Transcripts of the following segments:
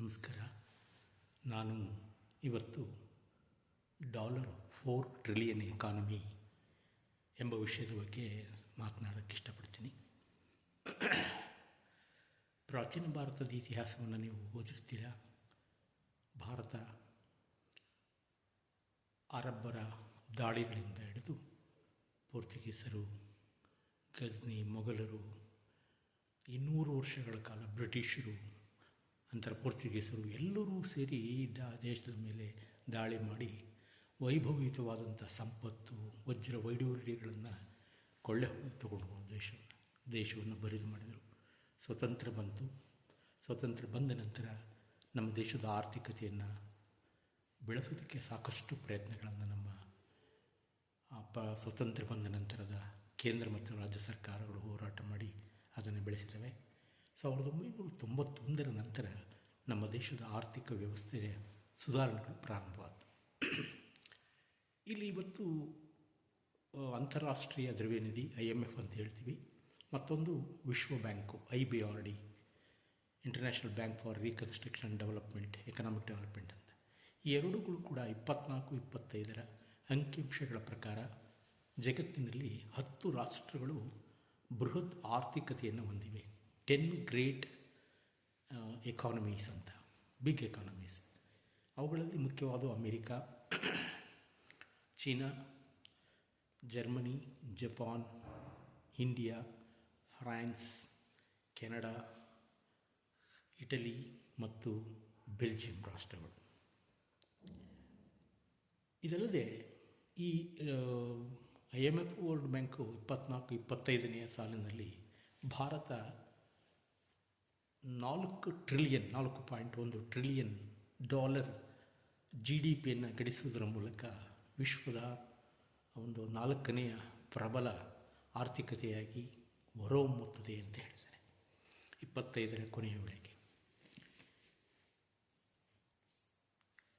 ನಮಸ್ಕಾರ. ನಾನು ಇವತ್ತು $4 ಟ್ರಿಲಿಯನ್ ಎಕಾನಮಿ ಎಂಬ ವಿಷಯದ ಬಗ್ಗೆ ಮಾತನಾಡೋಕ್ಕೆ ಇಷ್ಟಪಡ್ತೀನಿ. ಪ್ರಾಚೀನ ಭಾರತದ ಇತಿಹಾಸವನ್ನು ನೀವು ಓದಿರ್ತೀರ. ಭಾರತ ಅರಬ್ಬರ ದಾಳಿಗಳಿಂದ ಹಿಡಿದು ಪೋರ್ಚುಗೀಸರು, ಗಜ್ನಿ, ಮೊಘಲರು, 200 ವರ್ಷಗಳ ಕಾಲ ಬ್ರಿಟಿಷರು, ನಂತರ ಪೋರ್ಚುಗೀಸರು ಎಲ್ಲರೂ ಸೇರಿ ದೇಶದ ಮೇಲೆ ದಾಳಿ ಮಾಡಿ ವೈಭವಯುತವಾದಂಥ ಸಂಪತ್ತು, ವಜ್ರ ವೈಡೂರ್ಯಗಳನ್ನು ಕೊಳ್ಳೆ ಹೊಡೆದು ತಗೊಂಡು ದೇಶವನ್ನು ಬರಿದು ಮಾಡಿದರು. ಸ್ವತಂತ್ರ ಬಂದ ನಂತರ ನಮ್ಮ ದೇಶದ ಆರ್ಥಿಕತೆಯನ್ನು ಬೆಳೆಸೋದಕ್ಕೆ ಸಾಕಷ್ಟು ಪ್ರಯತ್ನಗಳನ್ನು ನಮ್ಮ ಸ್ವತಂತ್ರ ಬಂದ ನಂತರದ ಕೇಂದ್ರ ಮತ್ತು ರಾಜ್ಯ ಸರ್ಕಾರಗಳು ಹೋರಾಟ ಮಾಡಿ ಅದನ್ನು ಬೆಳೆಸಿದವೆ. 1991 ನಂತರ ನಮ್ಮ ದೇಶದ ಆರ್ಥಿಕ ವ್ಯವಸ್ಥೆಯ ಸುಧಾರಣೆಗಳು ಪ್ರಾರಂಭವಾದವು. ಇಲ್ಲಿ ಇವತ್ತು ಅಂತಾರಾಷ್ಟ್ರೀಯ ದ್ರವ್ಯನಿಧಿ IMF ಅಂತ ಹೇಳ್ತೀವಿ, ಮತ್ತೊಂದು ವಿಶ್ವ bank IBRD, international bank for reconstruction development, economic development ಅಂತ. ಈ ಎರಡೂಗಳು ಕೂಡ 24-25 ಅಂಕಿಅಂಶಗಳ ಪ್ರಕಾರ ಜಗತ್ತಿನಲ್ಲಿ 10 ರಾಷ್ಟ್ರಗಳು ಬೃಹತ್ ಆರ್ಥಿಕತೆಯನ್ನು ಹೊಂದಿವೆ. 10 ಗ್ರೇಟ್ ಎಕಾನಮೀಸ್ ಅಂತ, ಬಿಗ್ ಎಕಾನಮೀಸ್. ಅವುಗಳಲ್ಲಿ ಮುಖ್ಯವಾದ America, China, Germany, Japan, India, France, Canada, Italy ಮತ್ತು ಬೆಲ್ಜಿಯಂ ರಾಷ್ಟ್ರಗಳು. ಇದಲ್ಲದೆ ಈ IMF ವರ್ಲ್ಡ್ ಬ್ಯಾಂಕು 24-25 ಸಾಲಿನಲ್ಲಿ ಭಾರತ $4.1 ಟ್ರಿಲಿಯನ್ GDPಯನ್ನು ಗಳಿಸುವುದರ ಮೂಲಕ ವಿಶ್ವದ ಒಂದು 4ನೇ ಪ್ರಬಲ ಆರ್ಥಿಕತೆಯಾಗಿ ಹೊರಹೊಮ್ಮುತ್ತದೆ ಅಂತ ಹೇಳಿದ್ದಾರೆ 25ರ ಕೊನೆಯ ವೇಳೆಗೆ.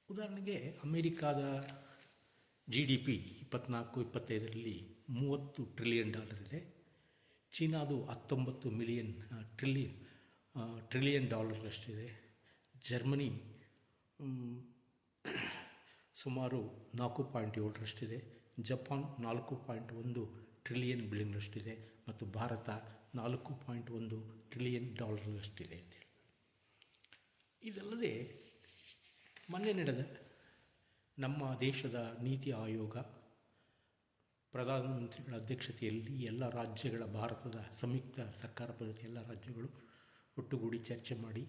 ಉದಾಹರಣೆಗೆ ಅಮೇರಿಕಾದ GDP 24-25ರಲ್ಲಿ $30 ಟ್ರಿಲಿಯನ್ ಇದೆ. ಚೀನಾದು 19 ಟ್ರಿಲಿಯನ್ ಡಾಲರ್ಗಳಷ್ಟಿದೆ. ಜರ್ಮನಿ ಸುಮಾರು 4.7ರಷ್ಟಿದೆ. ಜಪಾನ್ 4.1 ಟ್ರಿಲಿಯನ್ ಬಿಲಿಯನ್ರಷ್ಟಿದೆ ಮತ್ತು ಭಾರತ $4.1 ಟ್ರಿಲಿಯನ್ ಡಾಲರ್ಗಳಷ್ಟಿದೆ ಅಂತೇಳಿ. ಇದಲ್ಲದೆ ಮೊನ್ನೆ ನಡೆದ ನಮ್ಮ ದೇಶದ ನೀತಿ ಆಯೋಗ ಪ್ರಧಾನಮಂತ್ರಿಗಳ ಅಧ್ಯಕ್ಷತೆಯಲ್ಲಿ ಎಲ್ಲ ರಾಜ್ಯಗಳ, ಭಾರತದ ಸಂಯುಕ್ತ ಸರ್ಕಾರ ಪದ್ಧತಿ ಎಲ್ಲ ರಾಜ್ಯಗಳು ಒಟ್ಟುಗೂಡಿ ಚರ್ಚೆ ಮಾಡಿ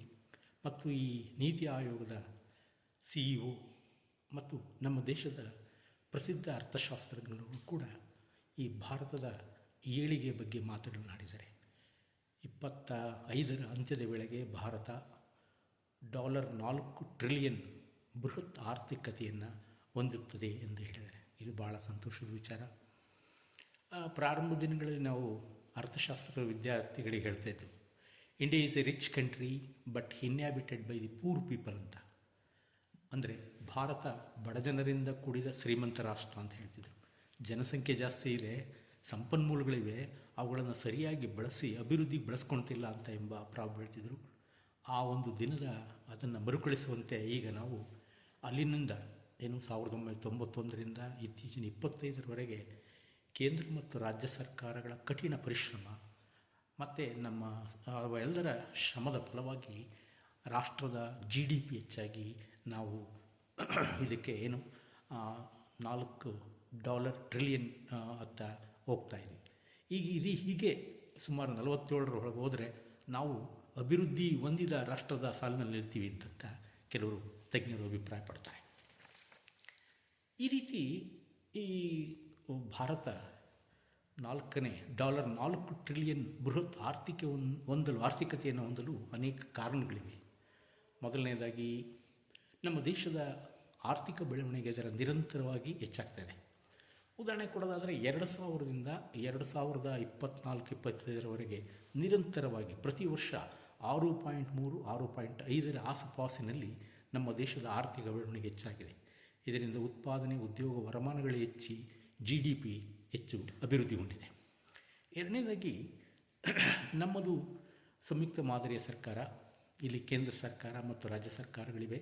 ಮತ್ತು ಈ ನೀತಿ ಆಯೋಗದ CEO ಮತ್ತು ನಮ್ಮ ದೇಶದ ಪ್ರಸಿದ್ಧ ಅರ್ಥಶಾಸ್ತ್ರಜ್ಞರು ಕೂಡ ಈ ಭಾರತದ ಏಳಿಗೆ ಬಗ್ಗೆ ಮಾತನಾಡಿದ್ದಾರೆ. 25ರ ಅಂತ್ಯದ ವೇಳೆಗೆ ಭಾರತ $4 ಟ್ರಿಲಿಯನ್ ಬೃಹತ್ ಆರ್ಥಿಕತೆಯನ್ನು ಹೊಂದುತ್ತದೆ ಎಂದು ಹೇಳಿದ್ದಾರೆ. ಇದು ಭಾಳ ಸಂತೋಷದ ವಿಚಾರ. ಪ್ರಾರಂಭ ದಿನಗಳಲ್ಲಿ ನಾವು ಅರ್ಥಶಾಸ್ತ್ರದ ವಿದ್ಯಾರ್ಥಿಗಳಿಗೆ ಹೇಳ್ತಾಯಿದ್ದು, India is a rich country but inhabited by the poor people ಅಂತ. ಅಂದರೆ ಭಾರತ ಬಡಜನರಿಂದ ಕೂಡಿದ ಶ್ರೀಮಂತ ರಾಷ್ಟ್ರ ಅಂತ ಹೇಳ್ತಿದ್ರು. ಜನಸಂಖ್ಯೆ ಜಾಸ್ತಿ ಇದೆ, ಸಂಪನ್ಮೂಲಗಳಿವೆ, ಅವುಗಳನ್ನು ಸರಿಯಾಗಿ ಬಳಸಿ ಅಭಿವೃದ್ಧಿ ಬೆಳೆಸ್ಕೊಳ್ತಿಲ್ಲ ಅಂತ ಎಂಬ ಪ್ರಾಬ್ಲಮ್ ಹೇಳ್ತಿದ್ರು. ಆ ಒಂದು ದಿನದ ಅದನ್ನು ಮರುಕಳಿಸುವಂತೆ ಈಗ ನಾವು ಅಲ್ಲಿನಿಂದ 1991ರಿಂದ ಇತ್ತೀಚಿನ 25ರವರೆಗೆ ಕೇಂದ್ರ ಮತ್ತು ರಾಜ್ಯ ಸರ್ಕಾರಗಳ ಕಠಿಣ ಪರಿಶ್ರಮ ಮತ್ತು ನಮ್ಮ ಎಲ್ಲರ ಶ್ರಮದ ಫಲವಾಗಿ ರಾಷ್ಟ್ರದ GDP ಹೆಚ್ಚಾಗಿ ನಾವು ಇದಕ್ಕೆ $4 ಟ್ರಿಲಿಯನ್ ಅತ್ತ ಹೋಗ್ತಾ ಇದೆ. ಈಗ ಹೀಗೆ ಸುಮಾರು 47ರೊಳಗೆ ಹೋದರೆ ನಾವು ಅಭಿವೃದ್ಧಿ ಹೊಂದಿದ ರಾಷ್ಟ್ರದ ಸಾಲಿನಲ್ಲಿ ಇರ್ತೀವಿ ಅಂತ ಕೆಲವರು ತಜ್ಞರು ಅಭಿಪ್ರಾಯಪಡ್ತಾರೆ. ಈ ರೀತಿ ಈ ಭಾರತ $4 ಟ್ರಿಲಿಯನ್ ಬೃಹತ್ ಆರ್ಥಿಕತೆಯನ್ನು ಹೊಂದಲು ಅನೇಕ ಕಾರಣಗಳಿವೆ. ಮೊದಲನೇದಾಗಿ ನಮ್ಮ ದೇಶದ ಆರ್ಥಿಕ ಬೆಳವಣಿಗೆ ದರ ನಿರಂತರವಾಗಿ ಹೆಚ್ಚಾಗ್ತಾಯಿದೆ. ಉದಾಹರಣೆ ಕೊಡೋದಾದರೆ 2000ರಿಂದ 2024-25ರವರೆಗೆ ನಿರಂತರವಾಗಿ ಪ್ರತಿ ವರ್ಷ 6.3-6.5ರ ಆಸುಪಾಸಿನಲ್ಲಿ ನಮ್ಮ ದೇಶದ ಆರ್ಥಿಕ ಬೆಳವಣಿಗೆ ಹೆಚ್ಚಾಗಿದೆ. ಇದರಿಂದ ಉತ್ಪಾದನೆ, ಉದ್ಯೋಗ, ವರಮಾನಗಳು ಹೆಚ್ಚಿ GDP ಹೆಚ್ಚು ಅಭಿವೃದ್ಧಿ ಹೊಂದಿದೆ. ಎರಡನೇದಾಗಿ ನಮ್ಮದು ಸಂಯುಕ್ತ ಮಾದರಿಯ ಸರ್ಕಾರ. ಇಲ್ಲಿ ಕೇಂದ್ರ ಸರ್ಕಾರ ಮತ್ತು ರಾಜ್ಯ ಸರ್ಕಾರಗಳಿವೆ.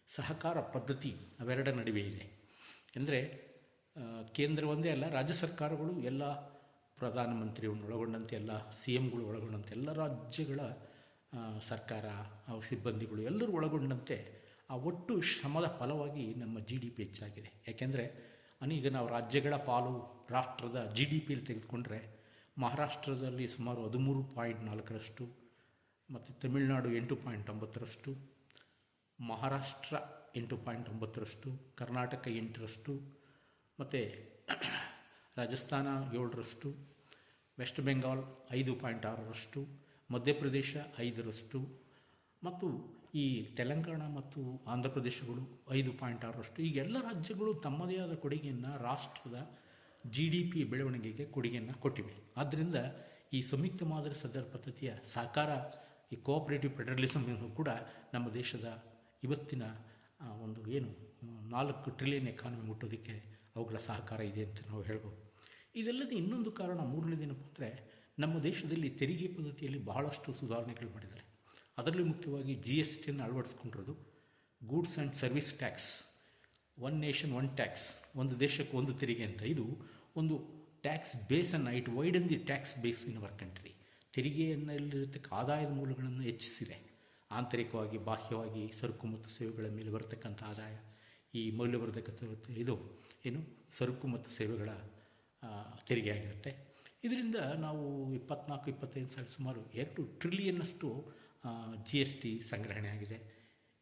ಸಹಕಾರ ಪದ್ಧತಿ ಅವೆರಡರ ನಡುವೆ ಇದೆ. ಅಂದರೆ ಕೇಂದ್ರ ಒಂದೇ ಅಲ್ಲ, ರಾಜ್ಯ ಸರ್ಕಾರಗಳು ಎಲ್ಲ ಪ್ರಧಾನಮಂತ್ರಿಯನ್ನು ಒಳಗೊಂಡಂತೆ ಎಲ್ಲ CMಗಳು ಒಳಗೊಂಡಂತೆ ಎಲ್ಲ ರಾಜ್ಯಗಳ ಸರ್ಕಾರ ಸಿಬ್ಬಂದಿಗಳು ಎಲ್ಲರೂ ಒಳಗೊಂಡಂತೆ ಆ ಒಟ್ಟು ಶ್ರಮದ ಫಲವಾಗಿ ನಮ್ಮ GDP ಹೆಚ್ಚಾಗಿದೆ. ಯಾಕೆಂದರೆ ಈಗ ನಾವು ರಾಜ್ಯಗಳ ಪಾಲು ರಾಷ್ಟ್ರದ GDPಯಲ್ಲಿ ತೆಗೆದುಕೊಂಡ್ರೆ ಮಹಾರಾಷ್ಟ್ರದಲ್ಲಿ ಸುಮಾರು 13.4%, ಮತ್ತು ತಮಿಳುನಾಡು 8.9%, ಮಹಾರಾಷ್ಟ್ರ 8.9%, ಕರ್ನಾಟಕ 8%, ಮತ್ತು ರಾಜಸ್ಥಾನ 7%, ವೆಸ್ಟ್ ಬೆಂಗಾಲ್ 5.6%, ಮಧ್ಯಪ್ರದೇಶ 5%, ಮತ್ತು ಈ ತೆಲಂಗಾಣ ಮತ್ತು ಆಂಧ್ರ ಪ್ರದೇಶಗಳು 5.6%. ಈಗ ಎಲ್ಲ ರಾಜ್ಯಗಳು ತಮ್ಮದೇ ಆದ ಕೊಡುಗೆಯನ್ನು ರಾಷ್ಟ್ರದ GDP ಬೆಳವಣಿಗೆಗೆ ಕೊಡುಗೆಯನ್ನು ಕೊಟ್ಟಿವೆ. ಆದ್ದರಿಂದ ಈ ಸಂಯುಕ್ತ ಮಾದರಿ ಸರ್ದಾರ್ ಪದ್ಧತಿಯ ಸಹಕಾರ, ಈ ಕೋಆಪರೇಟಿವ್ ಫೆಡರಲಿಸಮ್ ಕೂಡ ನಮ್ಮ ದೇಶದ ಇವತ್ತಿನ ಒಂದು 4 ಟ್ರಿಲಿಯನ್ ಎಕಾನಮಿ ಮುಟ್ಟೋದಕ್ಕೆ ಅವುಗಳ ಸಹಕಾರ ಇದೆ ಅಂತ ನಾವು ಹೇಳ್ಬೋದು. ಇದಲ್ಲದೆ ಇನ್ನೊಂದು ಕಾರಣ, ಮೂರನೇದೇನಪ್ಪ ಅಂದರೆ, ನಮ್ಮ ದೇಶದಲ್ಲಿ ತೆರಿಗೆ ಪದ್ಧತಿಯಲ್ಲಿ ಬಹಳಷ್ಟು ಸುಧಾರಣೆಗಳು ಮಾಡಿದ್ದಾರೆ. ಅದರಲ್ಲಿ ಮುಖ್ಯವಾಗಿ GSTಯನ್ನು ಅಳವಡಿಸ್ಕೊಂಡಿರೋದು, goods and service tax, one nation one tax, ಒಂದು ದೇಶಕ್ಕೆ ಒಂದು ತೆರಿಗೆ ಅಂತ. ಇದು ಒಂದು ಟ್ಯಾಕ್ಸ್ ಬೇಸನ್ನು, it widen the tax base in our country. ತೆರಿಗೆಯಲ್ಲಿರತಕ್ಕ ಆದಾಯದ ಮೂಲಗಳನ್ನು ಹೆಚ್ಚಿಸಿದೆ. ಆಂತರಿಕವಾಗಿ, ಬಾಹ್ಯವಾಗಿ ಸರಕು ಮತ್ತು ಸೇವೆಗಳ ಮೇಲೆ ಬರತಕ್ಕಂಥ ಆದಾಯ, ಈ ಮೌಲ್ಯವರ್ಧಕ ಸರಕು ಮತ್ತು ಸೇವೆಗಳ ತೆರಿಗೆ ಆಗಿರುತ್ತೆ. ಇದರಿಂದ ನಾವು 24-25 ಸಾವಿರ ಸುಮಾರು 2 ಟ್ರಿಲಿಯನ್ನಷ್ಟು GST ಸಂಗ್ರಹಣೆ ಆಗಿದೆ.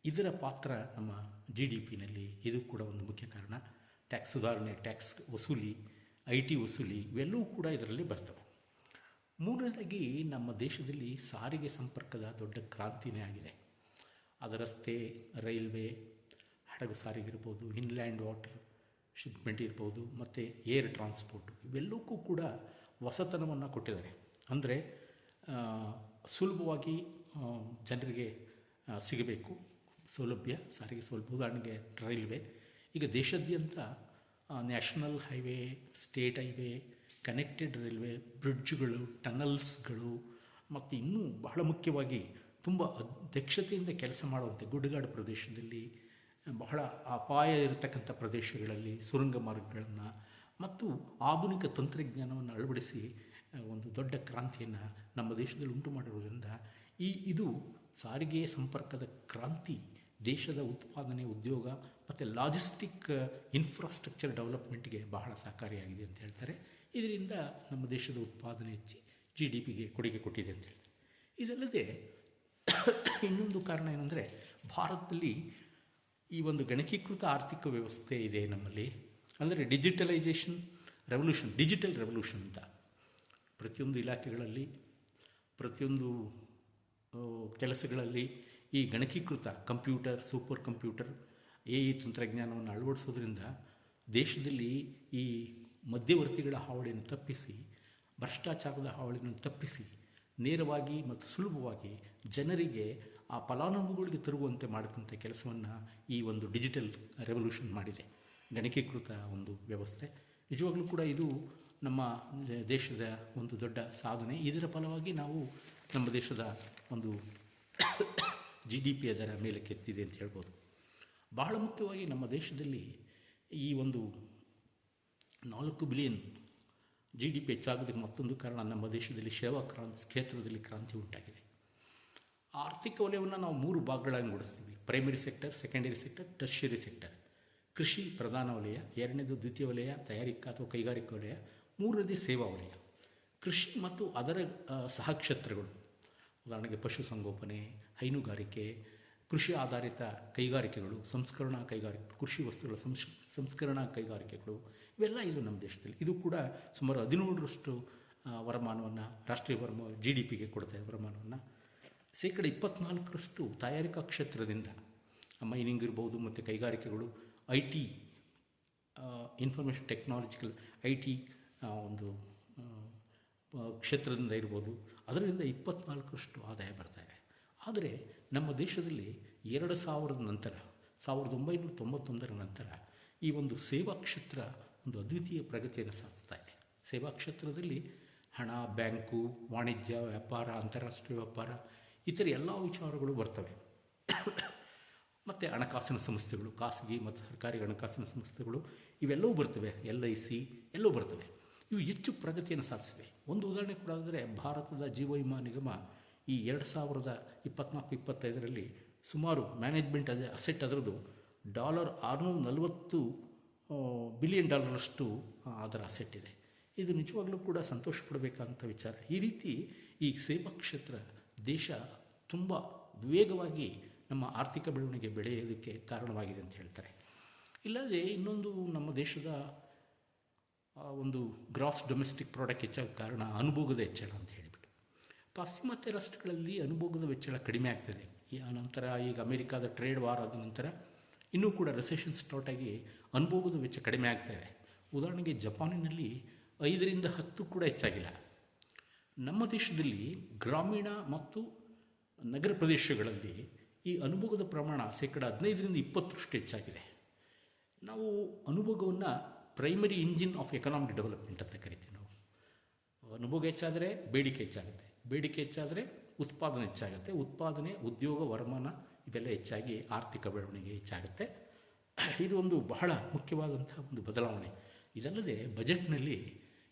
ಇದರ ಪಾತ್ರ ನಮ್ಮ GDPನಲ್ಲಿ ಇದು ಕೂಡ ಒಂದು ಮುಖ್ಯ ಕಾರಣ. ಟ್ಯಾಕ್ಸ್ ಸುಧಾರಣೆ, ಟ್ಯಾಕ್ಸ್ ವಸೂಲಿ, IT ವಸೂಲಿ ಇವೆಲ್ಲವೂ ಕೂಡ ಇದರಲ್ಲಿ ಬರ್ತವೆ. ಮೂರನೇದಾಗಿ ನಮ್ಮ ದೇಶದಲ್ಲಿ ಸಾರಿಗೆ ಸಂಪರ್ಕದ ದೊಡ್ಡ ಕ್ರಾಂತಿನೇ ಆಗಿದೆ. ಅದು ರಸ್ತೆ, ರೈಲ್ವೆ, ಹಡಗು ಸಾರಿಗೆ ಇರ್ಬೋದು, ಇನ್ಲ್ಯಾಂಡ್ ವಾಟರ್ ಶಿಪ್ಮೆಂಟ್ ಇರ್ಬೋದು, ಮತ್ತು ಏರ್ ಟ್ರಾನ್ಸ್ಪೋರ್ಟ್ ಇವೆಲ್ಲಕ್ಕೂ ಕೂಡ ಹೊಸತನವನ್ನು ಕೊಟ್ಟಿದ್ದಾರೆ. ಅಂದರೆ ಸುಲಭವಾಗಿ ಜನರಿಗೆ ಸಿಗಬೇಕು ಸೌಲಭ್ಯ, ಸಾರಿಗೆ ಸೌಲಭ್ಯ. ಉದಾಹರಣೆಗೆ ರೈಲ್ವೆ, ಈಗ ದೇಶಾದ್ಯಂತ national highway, state highway, connected railway, ಬ್ರಿಡ್ಜ್ಗಳು, ಟನಲ್ಸ್ಗಳು, ಮತ್ತು ಇನ್ನೂ ಬಹಳ ಮುಖ್ಯವಾಗಿ ತುಂಬ ದಕ್ಷತೆಯಿಂದ ಕೆಲಸ ಮಾಡುವಂತೆ ಗುಡ್ಡಗಾಡು ಪ್ರದೇಶದಲ್ಲಿ, ಬಹಳ ಅಪಾಯ ಇರತಕ್ಕಂಥ ಪ್ರದೇಶಗಳಲ್ಲಿ ಸುರಂಗ ಮಾರ್ಗಗಳನ್ನು ಮತ್ತು ಆಧುನಿಕ ತಂತ್ರಜ್ಞಾನವನ್ನು ಅಳವಡಿಸಿ ಒಂದು ದೊಡ್ಡ ಕ್ರಾಂತಿಯನ್ನು ನಮ್ಮ ದೇಶದಲ್ಲಿ ಉಂಟು ಮಾಡಿರುವುದರಿಂದ ಇದು ಸಾರಿಗೆ ಸಂಪರ್ಕದ ಕ್ರಾಂತಿ ದೇಶದ ಉತ್ಪಾದನೆ, ಉದ್ಯೋಗ ಮತ್ತು ಲಾಜಿಸ್ಟಿಕ್ ಇನ್ಫ್ರಾಸ್ಟ್ರಕ್ಚರ್ ಡೆವಲಪ್ಮೆಂಟ್ಗೆ ಬಹಳ ಸಹಕಾರಿಯಾಗಿದೆ ಅಂತ ಹೇಳ್ತಾರೆ. ಇದರಿಂದ ನಮ್ಮ ದೇಶದ ಉತ್ಪಾದನೆ ಹೆಚ್ಚಿ GDPಗೆ ಕೊಡುಗೆ ಕೊಟ್ಟಿದೆ ಅಂತ ಹೇಳ್ತಾರೆ. ಇದಲ್ಲದೆ ಇನ್ನೊಂದು ಕಾರಣ ಏನಂದರೆ, ಭಾರತದಲ್ಲಿ ಈ ಒಂದು ಗಣಕೀಕೃತ ಆರ್ಥಿಕ ವ್ಯವಸ್ಥೆ ಇದೆ ನಮ್ಮಲ್ಲಿ. ಅಂದರೆ ಡಿಜಿಟಲ್ ರೆವಲ್ಯೂಷನ್ ಅಂತ ಪ್ರತಿಯೊಂದು ಇಲಾಖೆಗಳಲ್ಲಿ, ಪ್ರತಿಯೊಂದು ಕೆಲಸಗಳಲ್ಲಿ ಈ ಗಣಕೀಕೃತ ಕಂಪ್ಯೂಟರ್, ಸೂಪರ್ ಕಂಪ್ಯೂಟರ್, AI ತಂತ್ರಜ್ಞಾನವನ್ನು ಅಳವಡಿಸೋದ್ರಿಂದ ದೇಶದಲ್ಲಿ ಈ ಮಧ್ಯವರ್ತಿಗಳ ಹಾವಳಿಯನ್ನು ತಪ್ಪಿಸಿ, ಭ್ರಷ್ಟಾಚಾರದ ಹಾವಳಿಯನ್ನು ತಪ್ಪಿಸಿ, ನೇರವಾಗಿ ಮತ್ತು ಸುಲಭವಾಗಿ ಜನರಿಗೆ ಆ ಫಲಾನುಭವಿಗಳಿಗೆ ತರುವಂತೆ ಮಾಡಿದಂಥ ಕೆಲಸವನ್ನು ಈ ಒಂದು ಡಿಜಿಟಲ್ ರೆವಲ್ಯೂಷನ್ ಮಾಡಿದೆ, ಗಣಕೀಕೃತ ಒಂದು ವ್ಯವಸ್ಥೆ. ನಿಜವಾಗ್ಲೂ ಕೂಡ ಇದು ನಮ್ಮ ದೇಶದ ಒಂದು ದೊಡ್ಡ ಸಾಧನೆ. ಇದರ ಫಲವಾಗಿ ನಾವು ನಮ್ಮ ದೇಶದ ಒಂದು GDP ಅದರ ಮೇಲೆ ಕೆತ್ತಿದೆ ಅಂತ ಹೇಳ್ಬೋದು. ಬಹಳ ಮುಖ್ಯವಾಗಿ ನಮ್ಮ ದೇಶದಲ್ಲಿ ಈ ಒಂದು 4 ಬಿಲಿಯನ್ GDP ಹೆಚ್ಚಾಗೋದಕ್ಕೆ ಮತ್ತೊಂದು ಕಾರಣ, ನಮ್ಮ ದೇಶದಲ್ಲಿ ಸೇವಾ ಕ್ಷೇತ್ರದಲ್ಲಿ ಕ್ರಾಂತಿ ಉಂಟಾಗಿದೆ. ಆರ್ಥಿಕ ವಲಯವನ್ನು ನಾವು 3 ಭಾಗಗಳಾಗಿ ನೋಡಿಸ್ತೀವಿ: primary sector, secondary sector, tertiary sector. ಕೃಷಿ ಪ್ರಧಾನ ವಲಯ, ಎರಡನೇದು ದ್ವಿತೀಯ ವಲಯ, ತಯಾರಿಕಾ ಅಥವಾ ಕೈಗಾರಿಕಾ ವಲಯ, ಮೂರನೇದು ಸೇವಾ ವಲಯ. ಕೃಷಿ ಮತ್ತು ಅದರ ಸಹಕ್ಷೇತ್ರಗಳು, ಉದಾಹರಣೆಗೆ ಪಶುಸಂಗೋಪನೆ, ಹೈನುಗಾರಿಕೆ, ಕೃಷಿ ಆಧಾರಿತ ಕೈಗಾರಿಕೆಗಳು, ಸಂಸ್ಕರಣಾ ಕೈಗಾರಿಕೆ, ಕೃಷಿ ವಸ್ತುಗಳ ಸಂಸ್ಕರಣಾ ಕೈಗಾರಿಕೆಗಳು, ಇವೆಲ್ಲ ಇದು ನಮ್ಮ ದೇಶದಲ್ಲಿ. ಇದು ಕೂಡ ಸುಮಾರು 17% ವರಮಾನವನ್ನು, ರಾಷ್ಟ್ರೀಯ GDPಗೆ ಕೊಡ್ತಾರೆ ವರಮಾನವನ್ನು. 24% ತಯಾರಿಕಾ ಕ್ಷೇತ್ರದಿಂದ, ಮೈನಿಂಗ್ ಇರ್ಬೋದು, ಮತ್ತು ಕೈಗಾರಿಕೆಗಳು, IT, ಇನ್ಫಾರ್ಮೇಷನ್ ಟೆಕ್ನಾಲಜಿಕಲ್ IT ಒಂದು ಕ್ಷೇತ್ರದಿಂದ ಇರ್ಬೋದು, ಅದರಿಂದ 24% ಆದಾಯ ಬರ್ತಾಯಿದೆ. ಆದರೆ ನಮ್ಮ ದೇಶದಲ್ಲಿ 2000 ನಂತರ, 1991 ನಂತರ ಈ ಒಂದು ಸೇವಾ ಕ್ಷೇತ್ರ ಒಂದು ಅದ್ವಿತೀಯ ಪ್ರಗತಿಯನ್ನು ಸಾಧಿಸ್ತಾ ಇದೆ. ಸೇವಾ ಕ್ಷೇತ್ರದಲ್ಲಿ ಹಣ, ಬ್ಯಾಂಕು, ವಾಣಿಜ್ಯ, ವ್ಯಾಪಾರ, ಅಂತಾರಾಷ್ಟ್ರೀಯ ವ್ಯಾಪಾರ ಇತರ ಎಲ್ಲ ವಿಚಾರಗಳು ಬರ್ತವೆ. ಮತ್ತು ಹಣಕಾಸಿನ ಸಂಸ್ಥೆಗಳು, ಖಾಸಗಿ ಮತ್ತು ಸರ್ಕಾರಿ ಹಣಕಾಸಿನ ಸಂಸ್ಥೆಗಳು ಇವೆಲ್ಲವೂ ಬರ್ತವೆ. LIC ಎಲ್ಲವೂ ಬರ್ತವೆ. ಇವು ಹೆಚ್ಚು ಪ್ರಗತಿಯನ್ನು ಸಾಧಿಸಿವೆ. ಒಂದು ಉದಾಹರಣೆ ಕೊಡೋದಾದರೆ, ಭಾರತದ ಜೀವ ವಿಮಾ ನಿಗಮ ಈ 2024-25ರಲ್ಲಿ ಸುಮಾರು ಮ್ಯಾನೇಜ್ಮೆಂಟ್ ಅಸೆಟ್ ಅದರದ್ದು $640 ಬಿಲಿಯನ್ ಅದರ ಅಸೆಟ್ ಇದೆ. ಇದು ನಿಜವಾಗ್ಲೂ ಕೂಡ ಸಂತೋಷ ಪಡಬೇಕಂತ ವಿಚಾರ. ಈ ರೀತಿ ಈ ಸೇವಾ ಕ್ಷೇತ್ರ ದೇಶ ತುಂಬ ವೇಗವಾಗಿ ನಮ್ಮ ಆರ್ಥಿಕ ಬೆಳವಣಿಗೆ ಬೆಳೆಯೋದಕ್ಕೆ ಕಾರಣವಾಗಿದೆ ಅಂತ ಹೇಳ್ತಾರೆ. ಇಲ್ಲದೆ ಇನ್ನೊಂದು, ನಮ್ಮ ದೇಶದ ಒಂದು ಗ್ರಾಸ್ ಡೊಮೆಸ್ಟಿಕ್ ಪ್ರಾಡಕ್ಟ್ ಹೆಚ್ಚಾಗ ಕಾರಣ ಅನುಭೋಗದ ಹೆಚ್ಚಳ ಅಂತ ಹೇಳಿಬಿಟ್ಟು. ಪಾಶ್ಚಿಮಾತ್ಯ ರಾಷ್ಟ್ರಗಳಲ್ಲಿ ಅನುಭೋಗದ ವೆಚ್ಚಳ ಕಡಿಮೆ ಆಗ್ತದೆ. ನಂತರ ಈಗ ಅಮೆರಿಕಾದ ಟ್ರೇಡ್ ವಾರ್ ಆದ ನಂತರ ಇನ್ನೂ ಕೂಡ ರೆಸೆಷನ್ ಸ್ಟಾರ್ಟ್ ಆಗಿ ಅನುಭೋಗದ ವೆಚ್ಚ ಕಡಿಮೆ ಆಗ್ತಾಯಿದೆ. ಉದಾಹರಣೆಗೆ ಜಪಾನಿನಲ್ಲಿ 5-10 ಕೂಡ ಹೆಚ್ಚಾಗಿಲ್ಲ. ನಮ್ಮ ದೇಶದಲ್ಲಿ ಗ್ರಾಮೀಣ ಮತ್ತು ನಗರ ಪ್ರದೇಶಗಳಲ್ಲಿ ಈ ಅನುಭೋಗದ ಪ್ರಮಾಣ 15-20% ಹೆಚ್ಚಾಗಿದೆ. ನಾವು ಅನುಭೋಗವನ್ನು primary engine of economic development ಅಂತ ಕರಿತೀವಿ. ನಾವು ಅನುಭೋಗ ಹೆಚ್ಚಾದರೆ ಬೇಡಿಕೆ ಹೆಚ್ಚಾಗುತ್ತೆ, ಬೇಡಿಕೆ ಹೆಚ್ಚಾದರೆ ಉತ್ಪಾದನೆ ಹೆಚ್ಚಾಗುತ್ತೆ, ಉತ್ಪಾದನೆ, ಉದ್ಯೋಗ, ವರಮಾನ ಇವೆಲ್ಲ ಹೆಚ್ಚಾಗಿ ಆರ್ಥಿಕ ಬೆಳವಣಿಗೆ ಹೆಚ್ಚಾಗುತ್ತೆ. ಇದು ಒಂದು ಬಹಳ ಮುಖ್ಯವಾದಂಥ ಒಂದು ಬದಲಾವಣೆ. ಇದಲ್ಲದೆ ಬಜೆಟ್ನಲ್ಲಿ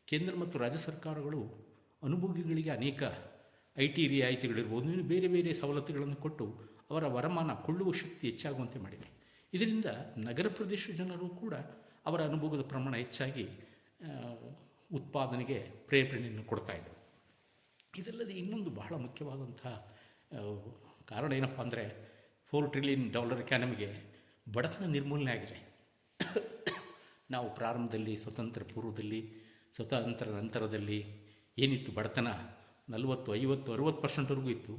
ಕೇಂದ್ರ ಮತ್ತು ರಾಜ್ಯ ಸರ್ಕಾರಗಳು ಅನುಭೋಗಿಗಳಿಗೆ ಅನೇಕ IT ರಿಯಾಯಿತಿಗಳಿರ್ಬೋದು, ಇನ್ನು ಬೇರೆ ಬೇರೆ ಸವಲತ್ತುಗಳನ್ನು ಕೊಟ್ಟು ಅವರ ವರಮಾನ ಕೊಳ್ಳುವ ಶಕ್ತಿ ಹೆಚ್ಚಾಗುವಂತೆ ಮಾಡಿದೆ. ಇದರಿಂದ ನಗರ ಪ್ರದೇಶ ಜನರು ಕೂಡ ಅವರ ಅನುಭೋಗದ ಪ್ರಮಾಣ ಹೆಚ್ಚಾಗಿ ಉತ್ಪಾದನೆಗೆ ಪ್ರೇರಣೆಯನ್ನು ಕೊಡ್ತಾಯಿದ್ರು. ಇದಲ್ಲದೆ ಇನ್ನೊಂದು ಬಹಳ ಮುಖ್ಯವಾದಂಥ ಕಾರಣ ಏನಪ್ಪ ಅಂದರೆ, $4 ಟ್ರಿಲಿಯನ್ ಎಕಾನಮಿಗೆ ಬಡತನ ನಿರ್ಮೂಲನೆ ಆಗಿದೆ. ನಾವು ಪ್ರಾರಂಭದಲ್ಲಿ, ಸ್ವತಂತ್ರ ಪೂರ್ವದಲ್ಲಿ, ಸ್ವತಂತ್ರ ನಂತರದಲ್ಲಿ ಏನಿತ್ತು ಬಡತನ 40, 50, 60% ಇತ್ತು.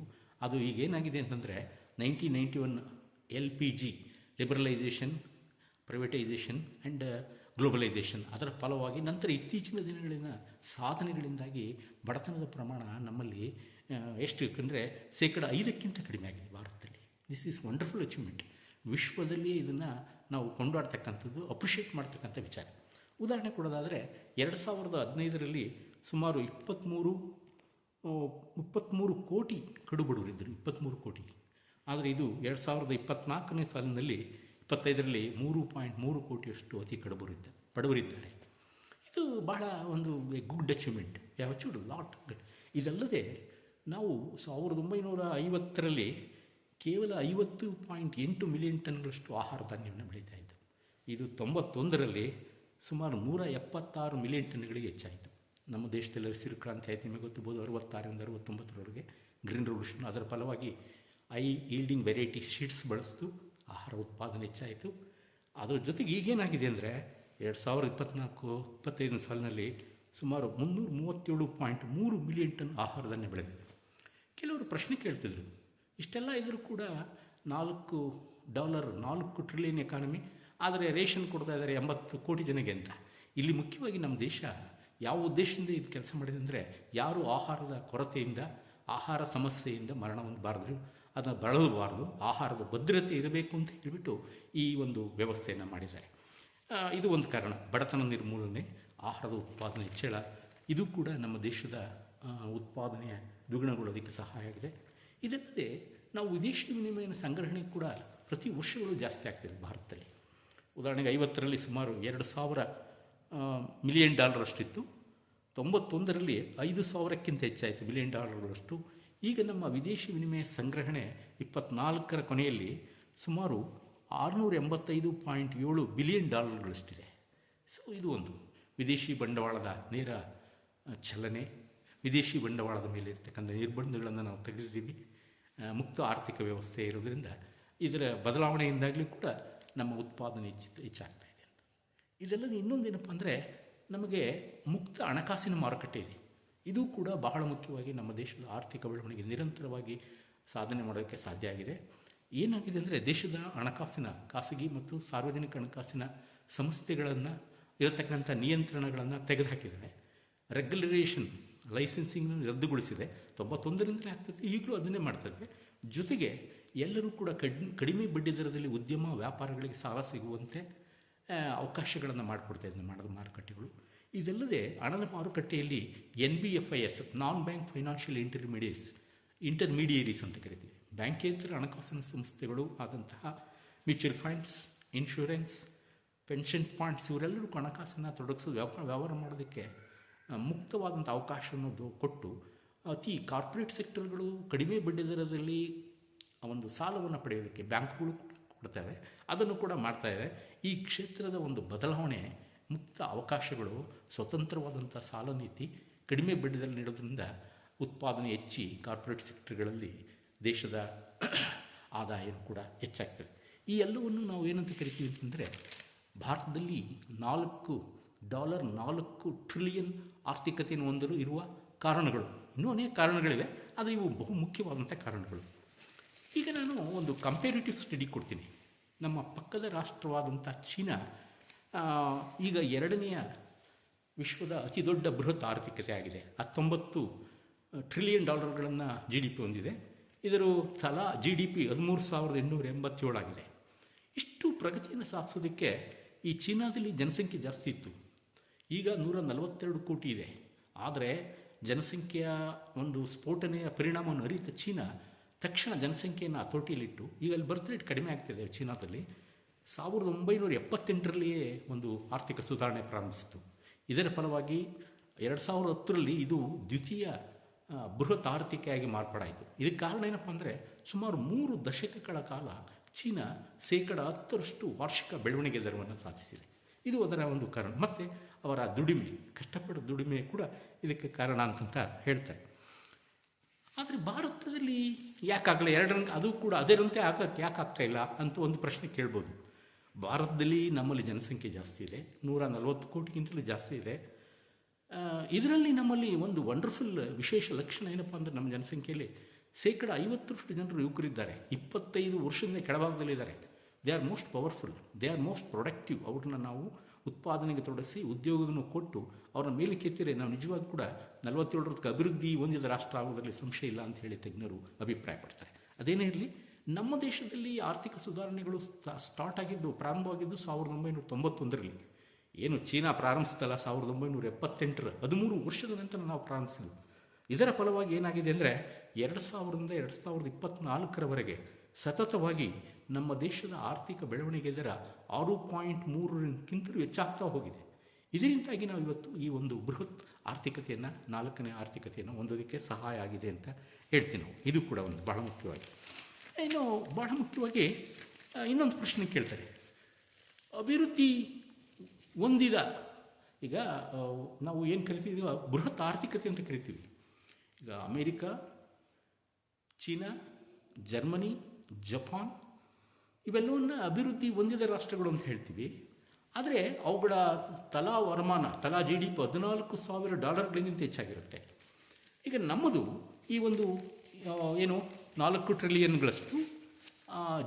ಅದು ಈಗೇನಾಗಿದೆ ಅಂತಂದರೆ 1991 LPG liberalisation, privatisation and globalisation ಅದರ ಫಲವಾಗಿ ನಂತರ ಇತ್ತೀಚಿನ ದಿನಗಳಿನ ಸಾಧನೆಗಳಿಂದಾಗಿ ಬಡತನದ ಪ್ರಮಾಣ ನಮ್ಮಲ್ಲಿ ಎಷ್ಟು ಅಂದರೆ 5% ಕಡಿಮೆ ಆಗಿದೆ ಭಾರತದಲ್ಲಿ. This is wonderful achievement. ವಿಶ್ವದಲ್ಲಿಯೇ ಇದನ್ನು ನಾವು ಕೊಂಡಾಡ್ತಕ್ಕಂಥದ್ದು, ಅಪ್ರಿಷಿಯೇಟ್ ಮಾಡ್ತಕ್ಕಂಥ ವಿಚಾರ. ಉದಾಹರಣೆ ಕೊಡೋದಾದರೆ 2015ರಲ್ಲಿ ಸುಮಾರು 23 ಕೋಟಿ ಕಡುಬಡವರಿದ್ದರು, 23 ಕೋಟಿ. ಆದರೆ ಇದು 2024ನೇ ಸಾಲಿನಲ್ಲಿ 25ರಲ್ಲಿ 3.3 ಕೋಟಿಯಷ್ಟು ಅತಿ ಬಡವರಿದ್ದಾರೆ. ಇದು ಬಹಳ ಒಂದು ಗುಡ್ ಅಚೀವ್ಮೆಂಟ್. ಯಾವ ಅಚೀವ್ಡ್ ಲಾಟ್. ಇದಲ್ಲದೆ ನಾವು 1950ರಲ್ಲಿ ಕೇವಲ 50.8 ಮಿಲಿಯನ್ ಟನ್ಗಳಷ್ಟು ಆಹಾರ ಧಾನ್ಯವನ್ನು ಬೆಳೀತಾ ಇತ್ತು. ಇದು 91ರಲ್ಲಿ ಸುಮಾರು 176 ಮಿಲಿಯನ್ ಟನ್ಗಳಿಗೆ ಹೆಚ್ಚಾಯಿತು. ನಮ್ಮ ದೇಶದಲ್ಲಿ ಹಸಿರು ಕ್ರಾಂತಿ ಆಯಿತು, ನಿಮಗೆ ಗೊತ್ತಿರ್ಬೋದು. 66ರಿಂದ 69ರವರೆಗೆ ಗ್ರೀನ್ ರೆವಲ್ಯೂಷನ್. ಅದರ ಫಲವಾಗಿ ಈಲ್ಡಿಂಗ್ ವೆರೈಟಿ ಸೀಡ್ಸ್ ಬಳಸಿತು, ಆಹಾರ ಉತ್ಪಾದನೆ ಹೆಚ್ಚಾಯಿತು. ಅದರ ಜೊತೆಗೆ ಈಗೇನಾಗಿದೆ ಅಂದರೆ 2024-25 ಸಾಲಿನಲ್ಲಿ ಸುಮಾರು 337.3 ಮಿಲಿಯನ್ ಟನ್ ಆಹಾರ ಧಾನ್ಯ ಬೆಳೆದಿದೆ. ಕೆಲವರು ಪ್ರಶ್ನೆ ಕೇಳ್ತಿದ್ರು, ಇಷ್ಟೆಲ್ಲ ಇದ್ದರೂ ಕೂಡ $4 ಟ್ರಿಲಿಯನ್ ಎಕಾನಮಿ, ಆದರೆ ರೇಷನ್ ಕೊಡ್ತಾ ಇದ್ದಾರೆ 80 ಕೋಟಿ ಜನಗೆ ಅಂತ. ಇಲ್ಲಿ ಮುಖ್ಯವಾಗಿ ನಮ್ಮ ದೇಶ ಯಾವ ಉದ್ದೇಶದಿಂದ ಇದು ಕೆಲಸ ಮಾಡಿದೆ ಅಂದರೆ, ಯಾರು ಆಹಾರದ ಕೊರತೆಯಿಂದ, ಆಹಾರ ಸಮಸ್ಯೆಯಿಂದ ಮರಣ ಹೊಂದಬಾರ್ದು, ಅದನ್ನು ಬಳಲಬಾರ್ದು, ಆಹಾರದ ಭದ್ರತೆ ಇರಬೇಕು ಅಂತ ಹೇಳಿಬಿಟ್ಟು ಈ ಒಂದು ವ್ಯವಸ್ಥೆಯನ್ನು ಮಾಡಿದ್ದಾರೆ. ಇದು ಒಂದು ಕಾರಣ. ಬಡತನ ನಿರ್ಮೂಲನೆ, ಆಹಾರದ ಉತ್ಪಾದನೆ ಹೆಚ್ಚಳ, ಇದು ಕೂಡ ನಮ್ಮ ದೇಶದ ಉತ್ಪಾದನೆಯ ದ್ವಿಗುಣಗೊಳ್ಳೋದಕ್ಕೆ ಸಹಾಯ ಆಗಿದೆ. ಇದಲ್ಲದೆ ನಾವು ವಿದೇಶಿ ವಿನಿಮಯನ ಸಂಗ್ರಹಣೆ ಕೂಡ ಪ್ರತಿ ವರ್ಷಗಳು ಜಾಸ್ತಿ ಆಗ್ತಿದೆ ಭಾರತದಲ್ಲಿ. ಉದಾಹರಣೆಗೆ 50ರಲ್ಲಿ ಸುಮಾರು $2,000 ಮಿಲಿಯನ್ ಅಷ್ಟಿತ್ತು. 91ರಲ್ಲಿ 5,000ಕ್ಕಿಂತ ಹೆಚ್ಚಾಯಿತು $1 ಮಿಲಿಯನ್. ಈಗ ನಮ್ಮ ವಿದೇಶಿ ವಿನಿಮಯ ಸಂಗ್ರಹಣೆ 24ರ ಕೊನೆಯಲ್ಲಿ ಸುಮಾರು $685.7 ಬಿಲಿಯನ್ ಸೊ ಇದು ಒಂದು ವಿದೇಶಿ ಬಂಡವಾಳದ ನೇರ ಚಲನೆ, ವಿದೇಶಿ ಬಂಡವಾಳದ ಮೇಲೆ ಇರ್ತಕ್ಕಂಥ ನಿರ್ಬಂಧಗಳನ್ನು ನಾವು ತೆಗೆದಿದ್ದೀವಿ. ಮುಕ್ತ ಆರ್ಥಿಕ ವ್ಯವಸ್ಥೆ ಇರೋದರಿಂದ ಇದರ ಬದಲಾವಣೆಯಿಂದಾಗಲೂ ಕೂಡ ನಮ್ಮ ಉತ್ಪಾದನೆ ಹೆಚ್ಚಾಗ್ತಾ ಇದೆ ಅಂತ. ಇದಲ್ಲದೆ ಇನ್ನೊಂದೇನಪ್ಪ ಅಂದರೆ, ನಮಗೆ ಮುಕ್ತ ಹಣಕಾಸಿನ ಮಾರುಕಟ್ಟೆ ಇದೆ. ಇದು ಕೂಡ ಬಹಳ ಮುಖ್ಯವಾಗಿ ನಮ್ಮ ದೇಶದ ಆರ್ಥಿಕ ಬೆಳವಣಿಗೆ ನಿರಂತರವಾಗಿ ಸಾಧನೆ ಮಾಡೋದಕ್ಕೆ ಸಾಧ್ಯ ಆಗಿದೆ. ಏನಾಗಿದೆ ಅಂದರೆ, ದೇಶದ ಹಣಕಾಸಿನ, ಖಾಸಗಿ ಮತ್ತು ಸಾರ್ವಜನಿಕ ಹಣಕಾಸಿನ ಸಂಸ್ಥೆಗಳನ್ನು ಇರತಕ್ಕಂಥ ನಿಯಂತ್ರಣಗಳನ್ನು ತೆಗೆದುಹಾಕಿದ್ದಾರೆ. ರೆಗ್ಯುಲರೇಷನ್, ಲೈಸೆನ್ಸಿಂಗ್ನ ರದ್ದುಗೊಳಿಸಿದೆ. 91ರಿಂದಲೇ ಆಗ್ತದೆ, ಈಗಲೂ ಅದನ್ನೇ ಮಾಡ್ತದೆ. ಜೊತೆಗೆ ಎಲ್ಲರೂ ಕೂಡ ಕಡಿಮೆ ಬಡ್ಡಿ ದರದಲ್ಲಿ ಉದ್ಯಮ ವ್ಯಾಪಾರಗಳಿಗೆ ಸಾಲ ಸಿಗುವಂತೆ ಅವಕಾಶಗಳನ್ನು ಮಾಡಿಕೊಡ್ತಾ ಇದ್ದಾರೆ ಮಾಡೋದು ಮಾರುಕಟ್ಟೆಗಳು. ಇದಲ್ಲದೆ ಹಣದ ಮಾರುಕಟ್ಟೆಯಲ್ಲಿ NBFIs, ನಾನ್ ಬ್ಯಾಂಕ್ ಫೈನಾನ್ಷಿಯಲ್ ಇಂಟರ್ಮೀಡಿಯೇಟ್ಸ್, ಇಂಟರ್ಮೀಡಿಯರೀಸ್ ಅಂತ ಕರಿತೀವಿ. ಬ್ಯಾಂಕೇತರ ಹಣಕಾಸಿನ ಸಂಸ್ಥೆಗಳು ಆದಂತಹ mutual funds, insurance, pension funds ಇವರೆಲ್ಲರೂ ಹಣಕಾಸನ್ನು ತೊಡಗಿಸೋದು ವ್ಯವಹಾರ ಮಾಡೋದಕ್ಕೆ ಮುಕ್ತವಾದಂಥ ಅವಕಾಶವನ್ನು ಕೊಟ್ಟು ಅತಿ ಕಾರ್ಪೊರೇಟ್ ಸೆಕ್ಟರ್ಗಳು ಕಡಿಮೆ ಬಡ್ಡಿ ದರದಲ್ಲಿ ಒಂದು ಸಾಲವನ್ನು ಪಡೆಯೋದಕ್ಕೆ ಬ್ಯಾಂಕ್ಗಳು ಕೊಡ್ತವೆ, ಅದನ್ನು ಕೂಡ ಮಾಡ್ತಾಯಿದೆ. ಈ ಕ್ಷೇತ್ರದ ಒಂದು ಬದಲಾವಣೆ, ಮುಕ್ತ ಅವಕಾಶಗಳು, ಸ್ವತಂತ್ರವಾದಂಥ ಸಾಲ ನೀತಿ, ಕಡಿಮೆ ಬಡ್ಡಿದಲ್ಲಿ ನೀಡೋದ್ರಿಂದ ಉತ್ಪಾದನೆ ಹೆಚ್ಚಿ ಕಾರ್ಪೊರೇಟ್ ಸೆಕ್ಟರ್ಗಳಲ್ಲಿ ದೇಶದ ಆದಾಯ ಕೂಡ ಹೆಚ್ಚಾಗ್ತದೆ. ಈ ಎಲ್ಲವನ್ನು ನಾವು ಏನಂತ ಕರಿತೀವಿ ಅಂತಂದರೆ, ಭಾರತದಲ್ಲಿ $4 ಟ್ರಿಲಿಯನ್ ಆರ್ಥಿಕತೆಯನ್ನು ಹೊಂದಲು ಇರುವ ಕಾರಣಗಳು. ಇನ್ನೂ ಅನೇಕ ಕಾರಣಗಳಿವೆ, ಆದರೆ ಇವು ಬಹು ಮುಖ್ಯವಾದಂಥ ಕಾರಣಗಳು. ಈಗ ನಾನು ಒಂದು ಕಂಪೇರಿಟಿವ್ ಸ್ಟಡಿ ಕೊಡ್ತೀನಿ. ನಮ್ಮ ಪಕ್ಕದ ರಾಷ್ಟ್ರವಾದಂಥ ಚೀನಾ ಈಗ 2ನೆಯ ವಿಶ್ವದ ಅತಿ ದೊಡ್ಡ ಬೃಹತ್ ಆರ್ಥಿಕತೆ ಆಗಿದೆ. $19 ಟ್ರಿಲಿಯನ್ GDP ಹೊಂದಿದೆ. ಇದರ ತಲಾ GDP 13,887 ಆಗಿದೆ. ಇಷ್ಟು ಪ್ರಗತಿಯನ್ನು ಸಾಧಿಸೋದಕ್ಕೆ ಈ ಚೀನಾದಲ್ಲಿ ಜನಸಂಖ್ಯೆ ಜಾಸ್ತಿ ಇತ್ತು, ಈಗ 142 ಕೋಟಿ ಇದೆ. ಆದರೆ ಜನಸಂಖ್ಯೆಯ ಒಂದು ಸ್ಫೋಟನೆಯ ಪರಿಣಾಮವನ್ನು ಅರಿತ ಚೀನಾ ತಕ್ಷಣ ಜನಸಂಖ್ಯೆಯನ್ನು ಹತೋಟಿಯಲ್ಲಿಟ್ಟು ಈಗ ಅಲ್ಲಿ ಬರ್ತ್ ರೇಟ್ ಕಡಿಮೆ ಆಗ್ತಿದೆ. ಚೀನಾದಲ್ಲಿ 1978ರಲ್ಲಿಯೇ ಒಂದು ಆರ್ಥಿಕ ಸುಧಾರಣೆ ಪ್ರಾರಂಭಿಸಿತು. ಇದರ ಫಲವಾಗಿ 2010ರಲ್ಲಿ ಇದು ದ್ವಿತೀಯ ಬೃಹತ್ ಆರ್ಥಿಕೆಯಾಗಿ ಮಾರ್ಪಾಡಾಯಿತು. ಇದಕ್ಕೆ ಕಾರಣ ಏನಪ್ಪ ಅಂದರೆ, ಸುಮಾರು 3 ದಶಕಗಳ ಕಾಲ ಚೀನಾ 10% ವಾರ್ಷಿಕ ಬೆಳವಣಿಗೆ ದರವನ್ನು ಸಾಧಿಸಿದೆ. ಇದು ಅದರ ಒಂದು ಕಾರಣ. ಮತ್ತು ಅವರ ದುಡಿಮೆ, ಕಷ್ಟಪಟ್ಟ ದುಡಿಮೆ ಕೂಡ ಇದಕ್ಕೆ ಕಾರಣ ಅಂತಂತ ಹೇಳ್ತಾರೆ. ಆದರೆ ಭಾರತದಲ್ಲಿ ಯಾಕಾಗಲ್ಲ ಅದು ಕೂಡ ಅದರಂತೆ ಯಾಕೆ ಆಗ್ತಾಯಿಲ್ಲ ಅಂತ ಒಂದು ಪ್ರಶ್ನೆ ಕೇಳ್ಬೋದು. ಭಾರತದಲ್ಲಿ ನಮ್ಮಲ್ಲಿ ಜನಸಂಖ್ಯೆ ಜಾಸ್ತಿ ಇದೆ, 140 ಕೋಟಿಗಿಂತಲೂ ಜಾಸ್ತಿ ಇದೆ. ಇದರಲ್ಲಿ ನಮ್ಮಲ್ಲಿ ಒಂದು ವಂಡರ್ಫುಲ್ ವಿಶೇಷ ಲಕ್ಷಣ ಏನಪ್ಪ ಅಂದರೆ, ನಮ್ಮ ಜನಸಂಖ್ಯೆಯಲ್ಲಿ 50% ಜನರು ಯುವಕರಿದ್ದಾರೆ, 25 ವರ್ಷದಿಂದ ಕೆಳಭಾಗದಲ್ಲಿದ್ದಾರೆ. They are most powerful, they are most productive. ಅವ್ರನ್ನ ನಾವು ಉತ್ಪಾದನೆಗೆ ತೊಡಗಿಸಿ ಉದ್ಯೋಗವನ್ನು ಕೊಟ್ಟು ಅವರ ಮೇಲೆ ಕೆತ್ತಿರೆ ನಾವು ನಿಜವಾಗಿ ಕೂಡ 47ರಕ್ಕೆ ಅಭಿವೃದ್ಧಿ ಹೊಂದಿದ ರಾಷ್ಟ್ರ ಆಗೋದರಲ್ಲಿ ಸಂಶಯ ಇಲ್ಲ ಅಂತ ಹೇಳಿ ತಜ್ಞರು ಅಭಿಪ್ರಾಯಪಡ್ತಾರೆ. ಅದೇನೇ ಇರಲಿ, ನಮ್ಮ ದೇಶದಲ್ಲಿ ಆರ್ಥಿಕ ಸುಧಾರಣೆಗಳು ಪ್ರಾರಂಭವಾಗಿದ್ದು 1991ರಲ್ಲಿ. ಏನು ಚೀನಾ ಪ್ರಾರಂಭಿಸ್ತಲ್ಲ 1978, 13 ವರ್ಷದ ನಂತರ ನಾವು ಪ್ರಾರಂಭಿಸಿದ್ವು. ಇದರ ಫಲವಾಗಿ ಏನಾಗಿದೆ ಅಂದರೆ, 2000ರಿಂದ 2024ರವರೆಗೆ ಸತತವಾಗಿ ನಮ್ಮ ದೇಶದ ಆರ್ಥಿಕ ಬೆಳವಣಿಗೆ ದರ 6.3ಕ್ಕಿಂತಲೂ ಹೆಚ್ಚಾಗ್ತಾ ಹೋಗಿದೆ. ಇದರಿಂದಾಗಿ ನಾವು ಇವತ್ತು ಈ ಒಂದು ಬೃಹತ್ ಆರ್ಥಿಕತೆಯನ್ನು, 4ನೇ ಆರ್ಥಿಕತೆಯನ್ನು ಹೊಂದೋದಕ್ಕೆ ಸಹಾಯ ಆಗಿದೆ ಅಂತ ಹೇಳ್ತೀವಿ ನಾವು. ಇದು ಕೂಡ ಒಂದು ಬಹಳ ಮುಖ್ಯವಾಗಿ. ಇನ್ನು ಬಹಳ ಮುಖ್ಯವಾಗಿ ಇನ್ನೊಂದು ಪ್ರಶ್ನೆ ಕೇಳ್ತಾರೆ, ಅಭಿವೃದ್ಧಿ ಹೊಂದಿದ, ಈಗ ನಾವು ಏನು ಕರಿತೀವಿ ಬೃಹತ್ ಆರ್ಥಿಕತೆ ಅಂತ ಕರಿತೀವಿ. ಈಗ ಅಮೇರಿಕಾ, ಚೀನಾ, ಜರ್ಮನಿ, ಜಪಾನ್ ಇವೆಲ್ಲವನ್ನ ಅಭಿವೃದ್ಧಿ ಹೊಂದಿದ ರಾಷ್ಟ್ರಗಳು ಅಂತ ಹೇಳ್ತೀವಿ. ಆದರೆ ಅವುಗಳ ತಲಾ ವರಮಾನ, ತಲಾ GDP $14,000ಗಳಿಗಿಂತ ಹೆಚ್ಚಾಗಿರುತ್ತೆ. ಈಗ ನಮ್ಮದು ಈ ಒಂದು ಏನು 4 ಟ್ರಿಲಿಯನ್ಗಳಷ್ಟು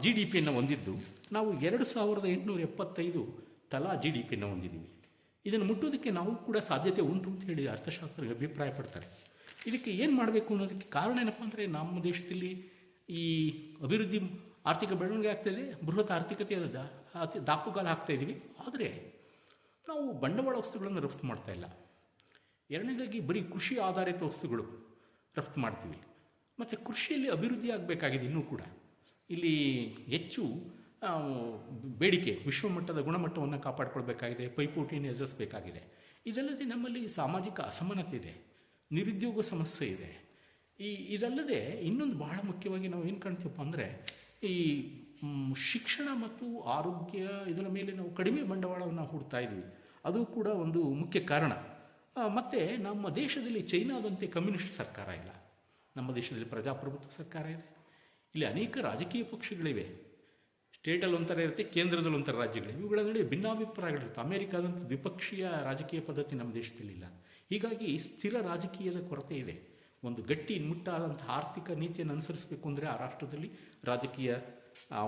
GDPಯನ್ನು ಹೊಂದಿದ್ದು, ನಾವು 2,875 ತಲಾ GDPಯನ್ನು ಹೊಂದಿದ್ದೀವಿ. ಇದನ್ನು ಮುಟ್ಟೋದಕ್ಕೆ ನಾವು ಕೂಡ ಸಾಧ್ಯತೆ ಉಂಟು ಅಂತ ಹೇಳಿ ಅರ್ಥಶಾಸ್ತ್ರಜ್ಞರು ಅಭಿಪ್ರಾಯ ಪಡ್ತಾರೆ. ಇದಕ್ಕೆ ಏನು ಮಾಡಬೇಕು ಅನ್ನೋದಕ್ಕೆ ಕಾರಣ ಏನಪ್ಪ ಅಂದರೆ, ನಮ್ಮ ದೇಶದಲ್ಲಿ ಈ ಅಭಿವೃದ್ಧಿ ಆರ್ಥಿಕ ಬೆಳವಣಿಗೆ ಆಗ್ತಾಯಿದೆ, ಬೃಹತ್ ಆರ್ಥಿಕತೆಯಾದ ದಾಪುಗಾಲ ಆಗ್ತಾಯಿದ್ದೀವಿ. ಆದರೆ ನಾವು ಬಂಡವಾಳ ವಸ್ತುಗಳನ್ನು ರಫ್ತು ಮಾಡ್ತಾಯಿಲ್ಲ. ಎರಡನೇದಾಗಿ ಬರೀ ಕೃಷಿ ಆಧಾರಿತ ವಸ್ತುಗಳು ರಫ್ತು ಮಾಡ್ತೀವಿ. ಮತ್ತು ಕೃಷಿಯಲ್ಲಿ ಅಭಿವೃದ್ಧಿ ಆಗಬೇಕಾಗಿದೆ. ಇನ್ನೂ ಕೂಡ ಇಲ್ಲಿ ಹೆಚ್ಚು ಬೇಡಿಕೆ, ವಿಶ್ವಮಟ್ಟದ ಗುಣಮಟ್ಟವನ್ನು ಕಾಪಾಡಿಕೊಳ್ಬೇಕಾಗಿದೆ, ಪೈಪೋಟಿಯನ್ನು ಎದುರಿಸಬೇಕಾಗಿದೆ. ಇದಲ್ಲದೆ ನಮ್ಮಲ್ಲಿ ಸಾಮಾಜಿಕ ಅಸಮಾನತೆ ಇದೆ, ನಿರುದ್ಯೋಗ ಸಮಸ್ಯೆ ಇದೆ. ಇದಲ್ಲದೆ ಇನ್ನೊಂದು ಬಹಳ ಮುಖ್ಯವಾಗಿ ನಾವು ಏನು ಕಾಣ್ತೀವಪ್ಪ ಅಂದರೆ, ಈ ಶಿಕ್ಷಣ ಮತ್ತು ಆರೋಗ್ಯ ಇದರ ಮೇಲೆ ನಾವು ಕಡಿಮೆ ಬಂಡವಾಳವನ್ನು ಹೂಡ್ತಾ ಇದ್ವಿ. ಅದು ಕೂಡ ಒಂದು ಮುಖ್ಯ ಕಾರಣ. ಮತ್ತು ನಮ್ಮ ದೇಶದಲ್ಲಿ ಚೈನಾದಂತೆ ಕಮ್ಯುನಿಸ್ಟ್ ಸರ್ಕಾರ ಇಲ್ಲ. ನಮ್ಮ ದೇಶದಲ್ಲಿ ಪ್ರಜಾಪ್ರಭುತ್ವ ಸರ್ಕಾರ ಇದೆ. ಇಲ್ಲಿ ಅನೇಕ ರಾಜಕೀಯ ಪಕ್ಷಗಳಿವೆ. ಸ್ಟೇಟಲ್ಲಿ ಒಂಥರ ಇರುತ್ತೆ, ಕೇಂದ್ರದಲ್ಲಿ ಒಂಥರ ರಾಜ್ಯಗಳಿವೆ. ಇವುಗಳ ನಡುವೆ ಭಿನ್ನಾಭಿಪ್ರಾಯಗಳಿರುತ್ತೆ. ಅಮೇರಿಕಾದಂಥ ದ್ವಿಪಕ್ಷೀಯ ರಾಜಕೀಯ ಪದ್ಧತಿ ನಮ್ಮ ದೇಶದಲ್ಲಿಲ್ಲ. ಹೀಗಾಗಿ ಸ್ಥಿರ ರಾಜಕೀಯದ ಕೊರತೆ ಇದೆ. ಒಂದು ಗಟ್ಟಿ ಮುಟ್ಟಾದಂಥ ಆರ್ಥಿಕ ನೀತಿಯನ್ನು ಅನುಸರಿಸಬೇಕು ಅಂದರೆ ಆ ರಾಷ್ಟ್ರದಲ್ಲಿ ರಾಜಕೀಯ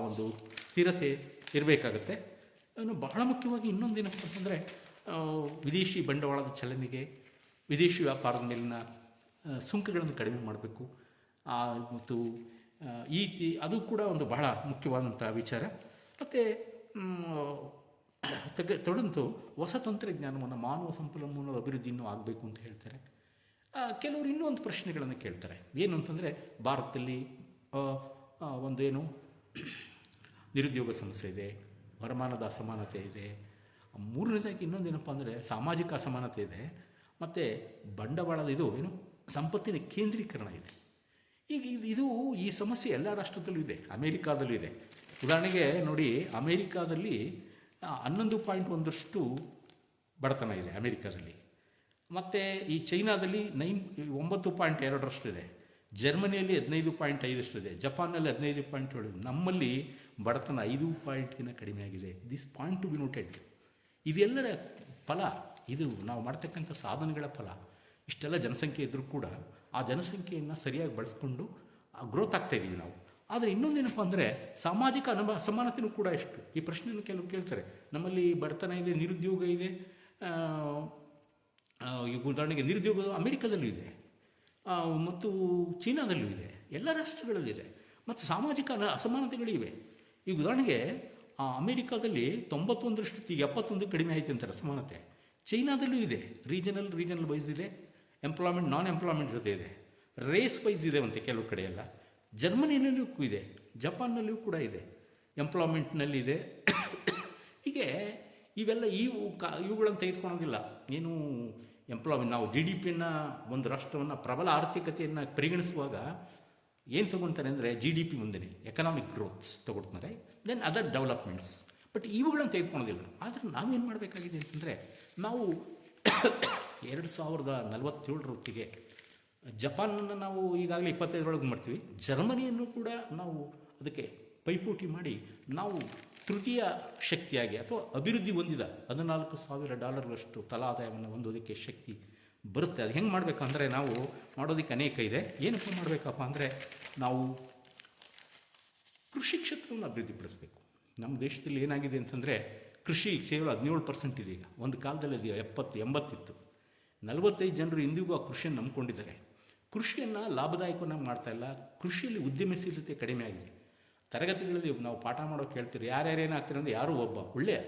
ಒಂದು ಸ್ಥಿರತೆ ಇರಬೇಕಾಗತ್ತೆ. ಇನ್ನು ಬಹಳ ಮುಖ್ಯವಾಗಿ ಇನ್ನೊಂದೇನಪ್ಪ ಅಂತಂದರೆ, ವಿದೇಶಿ ಬಂಡವಾಳದ ಚಲನೆಗೆ, ವಿದೇಶಿ ವ್ಯಾಪಾರದ ಮೇಲಿನ ಸುಂಕಗಳನ್ನು ಕಡಿಮೆ ಮಾಡಬೇಕು. ಮತ್ತು ಅದು ಕೂಡ ಒಂದು ಬಹಳ ಮುಖ್ಯವಾದಂಥ ವಿಚಾರ. ಮತ್ತು ತೊಡಂತು ಹೊಸ ತಂತ್ರಜ್ಞಾನವನ್ನು, ಮಾನವ ಸಂಪನ್ಮೂಲ ಅಭಿವೃದ್ಧಿ ಇನ್ನೂ ಆಗಬೇಕು ಅಂತ ಹೇಳ್ತಾರೆ. ಕೆಲವರು ಇನ್ನೂ ಒಂದು ಪ್ರಶ್ನೆಗಳನ್ನು ಕೇಳ್ತಾರೆ. ಏನು ಅಂತಂದರೆ, ಭಾರತದಲ್ಲಿ ಒಂದೇನು ನಿರುದ್ಯೋಗ ಸಮಸ್ಯೆ ಇದೆ, ವರಮಾನದ ಅಸಮಾನತೆ ಇದೆ, ಮೂರನೇದಾಗಿ ಇನ್ನೊಂದೇನಪ್ಪ ಅಂದರೆ ಸಾಮಾಜಿಕ ಅಸಮಾನತೆ ಇದೆ, ಮತ್ತು ಬಂಡವಾಳದ ಏನು ಸಂಪತ್ತಿನ ಕೇಂದ್ರೀಕರಣ ಇದೆ. ಈಗ ಇದು ಈ ಸಮಸ್ಯೆ ಎಲ್ಲ ರಾಷ್ಟ್ರದಲ್ಲೂ ಇದೆ, ಅಮೇರಿಕಾದಲ್ಲೂ ಇದೆ. ಉದಾಹರಣೆಗೆ ನೋಡಿ, ಅಮೇರಿಕಾದಲ್ಲಿ 11.1 ಬಡತನ ಇದೆ ಅಮೇರಿಕಾದಲ್ಲಿ. ಮತ್ತು ಈ ಚೈನಾದಲ್ಲಿ 9.2 ಇದೆ, ಜರ್ಮನಿಯಲ್ಲಿ 15.5 ಇದೆ, ಜಪಾನ್ನಲ್ಲಿ 15.7. ನಮ್ಮಲ್ಲಿ ಬಡತನ 5 ಪಾಯಿಂಟ್ಗಿಂತ ಕಡಿಮೆ ಆಗಿದೆ. This point to be noted. ಇದೆಲ್ಲರ ಫಲ, ಇದು ನಾವು ಮಾಡ್ತಕ್ಕಂಥ ಸಾಧನೆಗಳ ಫಲ. ಇಷ್ಟೆಲ್ಲ ಜನಸಂಖ್ಯೆ ಇದ್ದರೂ ಕೂಡ ಆ ಜನಸಂಖ್ಯೆಯನ್ನು ಸರಿಯಾಗಿ ಬಳಸ್ಕೊಂಡು ಗ್ರೋತ್ ಆಗ್ತಾಯಿದ್ದೀವಿ ನಾವು. ಆದರೆ ಇನ್ನೊಂದೇನಪ್ಪ ಅಂದರೆ ಸಾಮಾಜಿಕ ಅಸಮಾನತೆಯೂ ಕೂಡ ಎಷ್ಟು. ಈ ಪ್ರಶ್ನೆಯನ್ನು ಕೆಲವು ಕೇಳ್ತಾರೆ, ನಮ್ಮಲ್ಲಿ ಬಡತನ ಇದೆ, ನಿರುದ್ಯೋಗ ಇದೆ. ಉದಾಹರಣೆಗೆ ನಿರುದ್ಯೋಗ ಅಮೇರಿಕಾದಲ್ಲೂ ಇದೆ, ಮತ್ತು ಚೀನಾದಲ್ಲೂ ಇದೆ, ಎಲ್ಲ ರಾಷ್ಟ್ರಗಳಲ್ಲಿದೆ, ಮತ್ತು ಸಾಮಾಜಿಕ ಅಸಮಾನತೆಗಳಿವೆ. ಈಗ ಉದಾಹರಣೆಗೆ ಅಮೇರಿಕಾದಲ್ಲಿ 91 71 ಕಡಿಮೆ ಆಯಿತು ಅಂತಾರೆ ಅಸಮಾನತೆ. ಚೈನಾದಲ್ಲೂ ಇದೆ, ರೀಜನಲ್ ವೈಸ್ ಇದೆ, ಎಂಪ್ಲಾಯ್ಮೆಂಟ್ ನಾನ್ ಎಂಪ್ಲಾಯ್ಮೆಂಟ್ ಜೊತೆ ಇದೆ, ರೇಸ್ ವೈಸ್ ಇದೆ ಅಂತೆ ಕೆಲವು ಕಡೆ ಎಲ್ಲ. ಜರ್ಮನಿಯಲ್ಲೂ ಇದೆ, ಜಪಾನ್ನಲ್ಲಿಯೂ ಕೂಡ ಇದೆ, ಎಂಪ್ಲಾಯ್ಮೆಂಟ್ನಲ್ಲಿದೆ. ಹೀಗೆ ಇವೆಲ್ಲ ಇವುಗಳನ್ನು ತೆಗೆದುಕೊಳ್ಳೋದಿಲ್ಲ. ಏನು ಎಂಪ್ಲಾಯ್ಮೆಂಟ್, ನಾವು GDP-ಯನ್ನು, ಒಂದು ರಾಷ್ಟ್ರವನ್ನು, ಪ್ರಬಲ ಆರ್ಥಿಕತೆಯನ್ನು ಪರಿಗಣಿಸುವಾಗ ಏನು ತೊಗೊಳ್ತಾರೆ ಅಂದರೆ GDP ಮುಂದೆ ಎಕನಾಮಿಕ್ ಗ್ರೋತ್ಸ್ ತೊಗೊಳ್ತಾರೆ, ದೆನ್ ಅದರ್ ಡೆವಲಪ್ಮೆಂಟ್ಸ್. ಬಟ್ ಇವುಗಳನ್ನು ತೆಗೆದುಕೊಳ್ಳೋದಿಲ್ಲ. ಆದರೆ ನಾವೇನು ಮಾಡಬೇಕಾಗಿದೆ ಅಂತಂದರೆ, ನಾವು 2047 ಹೊತ್ತಿಗೆ ಜಪಾನನ್ನು ನಾವು ಈಗಾಗಲೇ 25 ಮಾಡ್ತೀವಿ, ಜರ್ಮನಿಯನ್ನು ಕೂಡ ನಾವು ಅದಕ್ಕೆ ಪೈಪೋಟಿ ಮಾಡಿ ನಾವು ತೃತೀಯ ಶಕ್ತಿಯಾಗಿ ಅಥವಾ ಅಭಿವೃದ್ಧಿ ಹೊಂದಿದ $14,000 ತಲಾ ಆದಾಯವನ್ನು ಹೊಂದೋದಕ್ಕೆ ಶಕ್ತಿ ಬರುತ್ತೆ. ಅದು ಹೆಂಗೆ ಮಾಡಬೇಕಂದ್ರೆ, ನಾವು ಮಾಡೋದಕ್ಕೆ ಅನೇಕ ಇದೆ. ಏನಪ್ಪ ಮಾಡಬೇಕಪ್ಪ ಅಂದರೆ, ನಾವು ಕೃಷಿ ಕ್ಷೇತ್ರವನ್ನು ಅಭಿವೃದ್ಧಿಪಡಿಸಬೇಕು. ನಮ್ಮ ದೇಶದಲ್ಲಿ ಏನಾಗಿದೆ ಅಂತಂದರೆ, ಕೃಷಿ ಕೇವಲ 17% ಇದೆ. ಈಗ ಒಂದು ಕಾಲದಲ್ಲಿ ಅದು 70-80 ಇತ್ತು. 45 ಜನರು ಇಂದಿಗೂ ಆ ಕೃಷಿಯನ್ನು ನಂಬ್ಕೊಂಡಿದ್ದಾರೆ. ಕೃಷಿಯನ್ನು ಲಾಭದಾಯಕವನ್ನಾಗಿ ಮಾಡ್ತಾಯಿಲ್ಲ. ಕೃಷಿಯಲ್ಲಿ ಉದ್ಯಮಶೀಲತೆ ಕಡಿಮೆ ಆಗಿದೆ. ತರಗತಿಗಳಲ್ಲಿ ನಾವು ಪಾಠ ಮಾಡೋಕೆ ಹೇಳ್ತೀರಿ, ಯಾರ್ಯಾರೇನಾಗ್ತೀರಿ ಅಂದರೆ ಯಾರೂ ಒಬ್ಬ ಒಳ್ಳೆಯ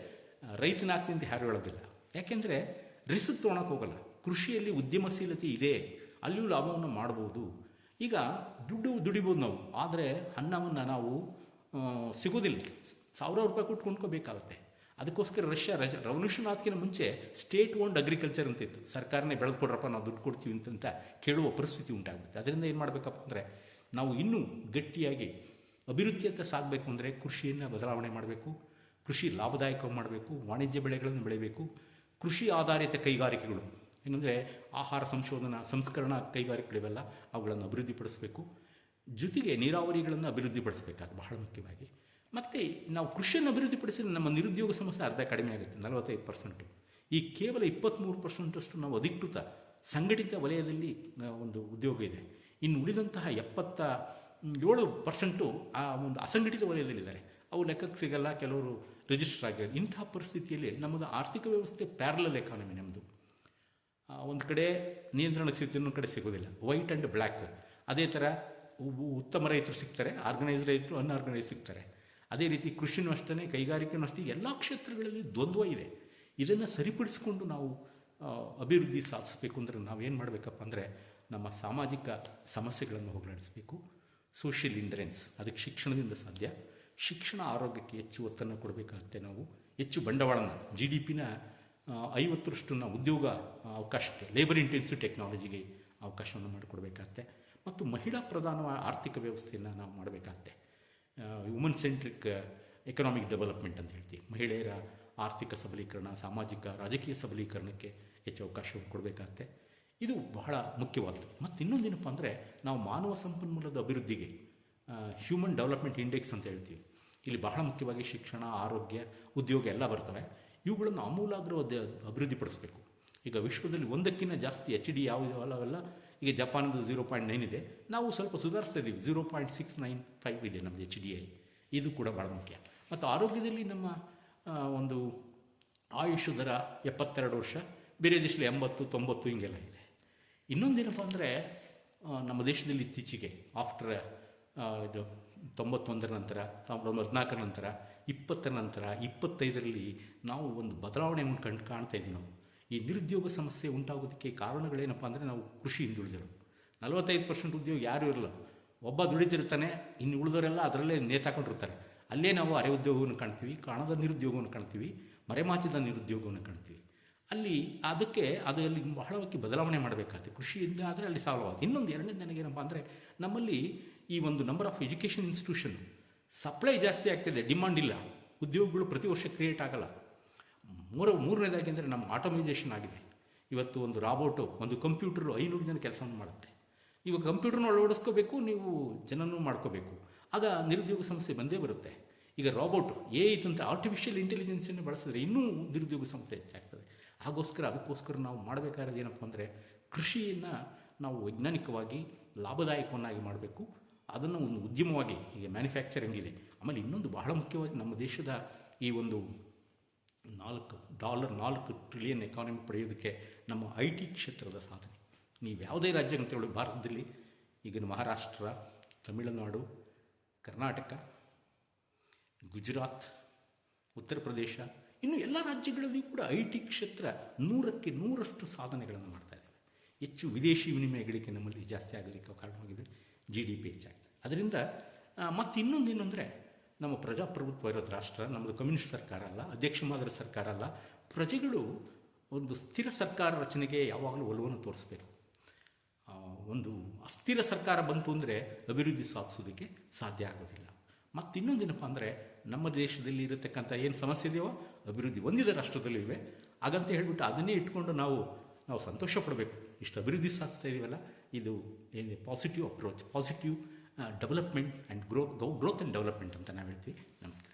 ರೈತನಾಗ್ತೀನಿ ಅಂತ ಯಾರು ಹೇಳೋದಿಲ್ಲ. ಯಾಕೆಂದರೆ ರಿಸ್ಕ್ ತೊಗೊಳಕ್ಕೆ ಹೋಗಲ್ಲ. ಕೃಷಿಯಲ್ಲಿ ಉದ್ಯಮಶೀಲತೆ ಇದೆ, ಅಲ್ಲಿಯೂ ಲಾಭವನ್ನು ಮಾಡ್ಬೋದು. ಈಗ ದುಡಿಬೋದು ನಾವು, ಆದರೆ ಅನ್ನವನ್ನು ನಾವು ಸಿಗೋದಿಲ್ಲ. ₹1,000 ಕೊಟ್ಟು ಕೊಂಡ್ಕೋಬೇಕಾಗುತ್ತೆ. ಅದಕ್ಕೋಸ್ಕರ ರಷ್ಯಾ ರೆವಲ್ಯೂಷನ್ ಆದಕ್ಕಿಂತ ಮುಂಚೆ ಸ್ಟೇಟ್ ಓನ್ಡ್ ಅಗ್ರಿಕಲ್ಚರ್ ಅಂತ ಇತ್ತು. ಸರ್ಕಾರನೇ ಬೆಳೆದು ಕೊಡ್ರಪ್ಪ, ನಾವು ದುಡ್ಡು ಕೊಡ್ತೀವಿ ಅಂತ ಕೇಳುವ ಪರಿಸ್ಥಿತಿ ಉಂಟಾಗುತ್ತೆ. ಅದರಿಂದ ಏನು ಮಾಡಬೇಕಪ್ಪ ಅಂದರೆ, ನಾವು ಇನ್ನೂ ಗಟ್ಟಿಯಾಗಿ ಅಭಿವೃದ್ಧಿಯತ್ತ ಸಾಗಬೇಕು ಅಂದರೆ ಕೃಷಿಯನ್ನು ಬದಲಾವಣೆ ಮಾಡಬೇಕು, ಕೃಷಿ ಲಾಭದಾಯಕವಾಗಿ ಮಾಡಬೇಕು, ವಾಣಿಜ್ಯ ಬೆಳೆಗಳನ್ನು ಬೆಳೆಯಬೇಕು, ಕೃಷಿ ಆಧಾರಿತ ಕೈಗಾರಿಕೆಗಳು ಏನಂದರೆ ಆಹಾರ ಸಂಶೋಧನಾ ಸಂಸ್ಕರಣಾ ಕೈಗಾರಿಕೆಗಳಿವೆಲ್ಲ ಅವುಗಳನ್ನು ಅಭಿವೃದ್ಧಿಪಡಿಸಬೇಕು. ಜೊತೆಗೆ ನೀರಾವರಿಗಳನ್ನು ಅಭಿವೃದ್ಧಿಪಡಿಸಬೇಕಾದ ಬಹಳ ಮುಖ್ಯವಾಗಿ. ಮತ್ತು ನಾವು ಕೃಷಿಯನ್ನು ಅಭಿವೃದ್ಧಿಪಡಿಸಿದ್ರೆ ನಮ್ಮ ನಿರುದ್ಯೋಗ ಸಮಸ್ಯೆ ಅರ್ಧ ಕಡಿಮೆ ಆಗುತ್ತೆ, 45%. ಈ ಕೇವಲ 23% ನಾವು ಅಧಿಕೃತ ಸಂಘಟಿತ ವಲಯದಲ್ಲಿ ಒಂದು ಉದ್ಯೋಗ ಇದೆ. ಇನ್ನು ಉಳಿದಂತಹ 77% ಆ ಒಂದು ಅಸಂಘಟಿತ ವಲಯದಲ್ಲಿದ್ದಾರೆ. ಅವು ಲೆಕ್ಕಕ್ಕೆ ಸಿಗಲ್ಲ, ಕೆಲವರು ರಿಜಿಸ್ಟರ್ ಆಗಿದ್ದಾರೆ. ಇಂತಹ ಪರಿಸ್ಥಿತಿಯಲ್ಲಿ ನಮ್ಮದು ಆರ್ಥಿಕ ವ್ಯವಸ್ಥೆ ಪ್ಯಾರಲಲ್ ಎಕಾನಮಿ. ನಮ್ಮದು ಒಂದು ಕಡೆ ನಿಯಂತ್ರಣ ಸಿಗುತ್ತೆ, ಇನ್ನೊಂದು ಕಡೆ ಸಿಗೋದಿಲ್ಲ. White and black. ಅದೇ ಥರ ಉತ್ತಮ ರೈತರು ಸಿಗ್ತಾರೆ, ಆರ್ಗನೈಸ್ ರೈತರು, ಅನ್ಆರ್ಗನೈಸ್ ಸಿಗ್ತಾರೆ. ಅದೇ ರೀತಿ ಕೃಷಿನೂ ಅಷ್ಟೇ, ಕೈಗಾರಿಕೆನೂ ಅಷ್ಟೇ, ಎಲ್ಲ ಕ್ಷೇತ್ರಗಳಲ್ಲಿ ದ್ವಂದ್ವ ಇದೆ. ಇದನ್ನು ಸರಿಪಡಿಸಿಕೊಂಡು ನಾವು ಅಭಿವೃದ್ಧಿ ಸಾಧಿಸಬೇಕು ಅಂದರೆ ನಾವೇನು ಮಾಡಬೇಕಪ್ಪ ಅಂದರೆ, ನಮ್ಮ ಸಾಮಾಜಿಕ ಸಮಸ್ಯೆಗಳನ್ನು ಹೋಗಲಾಡಿಸಬೇಕು. ಸೋಷಿಯಲ್ ಇಂಡರೆನ್ಸ್ ಅದಕ್ಕೆ ಶಿಕ್ಷಣದಿಂದ ಸಾಧ್ಯ. ಶಿಕ್ಷಣ ಆರೋಗ್ಯಕ್ಕೆ ಹೆಚ್ಚು ಒತ್ತನ್ನು ಕೊಡಬೇಕಾಗುತ್ತೆ. ನಾವು ಹೆಚ್ಚು ಬಂಡವಾಳನ GDP-ನ 50% ಉದ್ಯೋಗ ಅವಕಾಶಕ್ಕೆ, ಲೇಬರ್ ಇಂಟೆನ್ಸಿವ್ ಟೆಕ್ನಾಲಜಿಗೆ ಅವಕಾಶವನ್ನು ಮಾಡಿಕೊಡ್ಬೇಕಾಗತ್ತೆ. ಮತ್ತು ಮಹಿಳಾ ಪ್ರಧಾನ ಆರ್ಥಿಕ ವ್ಯವಸ್ಥೆಯನ್ನು ನಾವು ಮಾಡಬೇಕಾಗತ್ತೆ. ವುಮನ್ ಸೆಂಟ್ರಿಕ್ ಎಕನಾಮಿಕ್ ಡೆವಲಪ್ಮೆಂಟ್ ಅಂತ ಹೇಳ್ತೀವಿ. ಮಹಿಳೆಯರ ಆರ್ಥಿಕ ಸಬಲೀಕರಣ, ಸಾಮಾಜಿಕ ರಾಜಕೀಯ ಸಬಲೀಕರಣಕ್ಕೆ ಹೆಚ್ಚು ಅವಕಾಶವನ್ನು ಕೊಡಬೇಕಾಗತ್ತೆ. ಇದು ಬಹಳ ಮುಖ್ಯವಾದ್ದು. ಮತ್ತು ಇನ್ನೊಂದೇನಪ್ಪ ಅಂದರೆ, ನಾವು ಮಾನವ ಸಂಪನ್ಮೂಲದ ಅಭಿವೃದ್ಧಿಗೆ ಹ್ಯೂಮನ್ ಡೆವಲಪ್ಮೆಂಟ್ ಇಂಡೆಕ್ಸ್ ಅಂತ ಹೇಳ್ತೀವಿ. ಇಲ್ಲಿ ಬಹಳ ಮುಖ್ಯವಾಗಿ ಶಿಕ್ಷಣ, ಆರೋಗ್ಯ, ಉದ್ಯೋಗ ಎಲ್ಲ ಬರ್ತವೆ. ಇವುಗಳನ್ನು ಆಮೂಲಾಗ್ರ ಅಭಿವೃದ್ಧಿಪಡಿಸಬೇಕು. ಈಗ ವಿಶ್ವದಲ್ಲಿ 1ಕ್ಕಿಂತ ಜಾಸ್ತಿ HD ಯಾವುದೆಲ್ಲ, ಈಗ ಜಪಾನದು 0.9 ಇದೆ, ನಾವು ಸ್ವಲ್ಪ ಸುಧಾರಿಸ್ತಾ ಇದ್ದೀವಿ, 0.695 ಇದೆ ನಮ್ಮದು HDI. ಇದು ಕೂಡ ಭಾಳ ಮುಖ್ಯ. ಮತ್ತು ಆರೋಗ್ಯದಲ್ಲಿ ನಮ್ಮ ಒಂದು ಆಯುಷ್ ದರ 72 ವರ್ಷ, ಬೇರೆ ದೇಶದಲ್ಲಿ 80-90 ಹಿಂಗೆಲ್ಲ ಇದೆ. ಇನ್ನೊಂದೇನಪ್ಪ ಅಂದರೆ, ನಮ್ಮ ದೇಶದಲ್ಲಿ ಇತ್ತೀಚೆಗೆ ಆಫ್ಟರ್ ಇದು 91 ನಂತರ, 1914 ನಂತರ, 20 ನಂತರ, 25ರಲ್ಲಿ ನಾವು ಒಂದು ಬದಲಾವಣೆ ಕಾಣ್ತಾ ಇದ್ದೀವಿ. ನಾವು ಈ ನಿರುದ್ಯೋಗ ಸಮಸ್ಯೆ ಉಂಟಾಗೋದಕ್ಕೆ ಕಾರಣಗಳೇನಪ್ಪ ಅಂದರೆ ನಾವು ಕೃಷಿ ಹಿಂದುಳಿದಿರೋದು. 45% ಉದ್ಯೋಗ ಯಾರೂ ಇರಲ್ಲ. ಒಬ್ಬ ದುಡಿತಿರ್ತಾನೆ, ಇನ್ನು ಉಳಿದವರೆಲ್ಲ ಅದರಲ್ಲೇ ನೇತಾಕೊಂಡಿರ್ತಾರೆ. ಅಲ್ಲೇ ನಾವು ಅರೆ ಉದ್ಯೋಗವನ್ನು ಕಾಣ್ತೀವಿ, ಕಾಣದ ನಿರುದ್ಯೋಗವನ್ನು ಕಾಣ್ತೀವಿ, ಮರೆಮಾಚಿದ ನಿರುದ್ಯೋಗವನ್ನು ಕಾಣ್ತೀವಿ. ಅದರಲ್ಲಿ ಬಹಳವಾಗಿ ಬದಲಾವಣೆ ಮಾಡಬೇಕಾಗುತ್ತೆ. ಕೃಷಿಯಿಂದ ಆದರೆ ಅಲ್ಲಿ ಸಾಲ್ವ್ ಆಗುತ್ತೆ. ಇನ್ನೊಂದು ಎರಡನೇ ನನಗೇನಪ್ಪ ಅಂದರೆ, ನಮ್ಮಲ್ಲಿ ಈ ಒಂದು number of education institution supply ಜಾಸ್ತಿ ಆಗ್ತಿದೆ, ಡಿಮಾಂಡ್ ಇಲ್ಲ. ಉದ್ಯೋಗಗಳು ಪ್ರತಿ ವರ್ಷ ಕ್ರಿಯೇಟ್ ಆಗಲ್ಲ. ಮೂರನೇದಾಗಿ ಅಂದರೆ ನಮ್ಮ ಆಟೋಮೈಸೇಷನ್ ಆಗಿದೆ. ಇವತ್ತು ಒಂದು ರಾಬೋಟು, ಒಂದು ಕಂಪ್ಯೂಟರು 500 ಜನ ಕೆಲಸವನ್ನು ಮಾಡುತ್ತೆ. ಇವಾಗ ಕಂಪ್ಯೂಟರ್ನ ಅಳವಡಿಸ್ಕೋಬೇಕು, ನೀವು ಜನನೂ ಮಾಡ್ಕೋಬೇಕು. ಆಗ ನಿರುದ್ಯೋಗ ಸಮಸ್ಯೆ ಬಂದೇ ಬರುತ್ತೆ. ಈಗ ರಾಬೋಟ್ ಇತ್ತು ಅಂತ ಆರ್ಟಿಫಿಷಿಯಲ್ ಇಂಟೆಲಿಜೆನ್ಸನ್ನು ಬಳಸಿದ್ರೆ ಇನ್ನೂ ನಿರುದ್ಯೋಗ ಸಮಸ್ಯೆ ಹೆಚ್ಚಾಗ್ತದೆ. ಅದಕ್ಕೋಸ್ಕರ ನಾವು ಮಾಡಬೇಕಾಗಿರೋದು ಏನಪ್ಪ ಅಂದರೆ, ಕೃಷಿಯನ್ನು ನಾವು ವೈಜ್ಞಾನಿಕವಾಗಿ ಲಾಭದಾಯಕವನ್ನಾಗಿ ಮಾಡಬೇಕು. ಅದನ್ನು ಒಂದು ಉದ್ಯಮವಾಗಿ, ಈಗ ಮ್ಯಾನುಫ್ಯಾಕ್ಚರಿಂಗ್ ಇದೆ. ಆಮೇಲೆ ಇನ್ನೊಂದು ಬಹಳ ಮುಖ್ಯವಾಗಿ ನಮ್ಮ ದೇಶದ ಈ ಒಂದು $4 ಟ್ರಿಲಿಯನ್ ಎಕಾನಮಿ ಪಡೆಯೋದಕ್ಕೆ ನಮ್ಮ IT ಕ್ಷೇತ್ರದ ಸಾಧನೆ. ನೀವು ಯಾವುದೇ ರಾಜ್ಯ ಅಂತ ಹೇಳಿ ಭಾರತದಲ್ಲಿ, ಈಗ ಮಹಾರಾಷ್ಟ್ರ, ತಮಿಳುನಾಡು, ಕರ್ನಾಟಕ, ಗುಜರಾತ್, ಉತ್ತರ ಪ್ರದೇಶ, ಇನ್ನು ಎಲ್ಲ ರಾಜ್ಯಗಳಲ್ಲಿಯೂ ಕೂಡ IT ಕ್ಷೇತ್ರ 100ಕ್ಕೆ 100ರಷ್ಟು ಸಾಧನೆಗಳನ್ನು ಮಾಡ್ತಾ ಇದ್ದಾವೆ. ಹೆಚ್ಚು ವಿದೇಶಿ ವಿನಿಮಯ ಗಳಿಕೆ ನಮ್ಮಲ್ಲಿ ಜಾಸ್ತಿ ಆಗಲಿಕ್ಕೆ ಕಾರಣವಾಗಿದೆ. GDP ಹೆಚ್ಚಾಗಿದೆ. ಅದರಿಂದ ಮತ್ತು ಇನ್ನೊಂದೇನು ಅಂದರೆ, ನಮ್ಮ ಪ್ರಜಾಪ್ರಭುತ್ವ ಇರೋದು ರಾಷ್ಟ್ರ, ನಮ್ಮದು ಕಮ್ಯುನಿಸ್ಟ್ ಸರ್ಕಾರ ಅಲ್ಲ, ಅಧ್ಯಕ್ಷ ಮಾದರಿ ಸರ್ಕಾರ ಅಲ್ಲ. ಪ್ರಜೆಗಳು ಒಂದು ಸ್ಥಿರ ಸರ್ಕಾರ ರಚನೆಗೆ ಯಾವಾಗಲೂ ಒಲವನ್ನು ತೋರಿಸ್ಬೇಕು. ಒಂದು ಅಸ್ಥಿರ ಸರ್ಕಾರ ಬಂತು ಅಂದರೆ ಅಭಿವೃದ್ಧಿ ಸಾಧಿಸೋದಕ್ಕೆ ಸಾಧ್ಯ ಆಗೋದಿಲ್ಲ. ಮತ್ತು ಇನ್ನೊಂದೇನಪ್ಪ ಅಂದರೆ, ನಮ್ಮ ದೇಶದಲ್ಲಿ ಇರತಕ್ಕಂಥ ಏನು ಸಮಸ್ಯೆ ಇದೆಯೋ ಅಭಿವೃದ್ಧಿ ಹೊಂದಿದ ರಾಷ್ಟ್ರದಲ್ಲೂ ಇವೆ. ಹಾಗಂತ ಹೇಳಿಬಿಟ್ಟು ಅದನ್ನೇ ಇಟ್ಕೊಂಡು ನಾವು ಸಂತೋಷ ಪಡಬೇಕು. ಇಷ್ಟು ಅಭಿವೃದ್ಧಿ ಸಾಧಿಸ್ತಾ ಇದೀವಲ್ಲ, ಇದು ಏನಿದೆ positive approach, positive development and growth and development ಅಂತ ನಾವು ಹೇಳ್ತೀವಿ. ನಮಸ್ಕಾರ.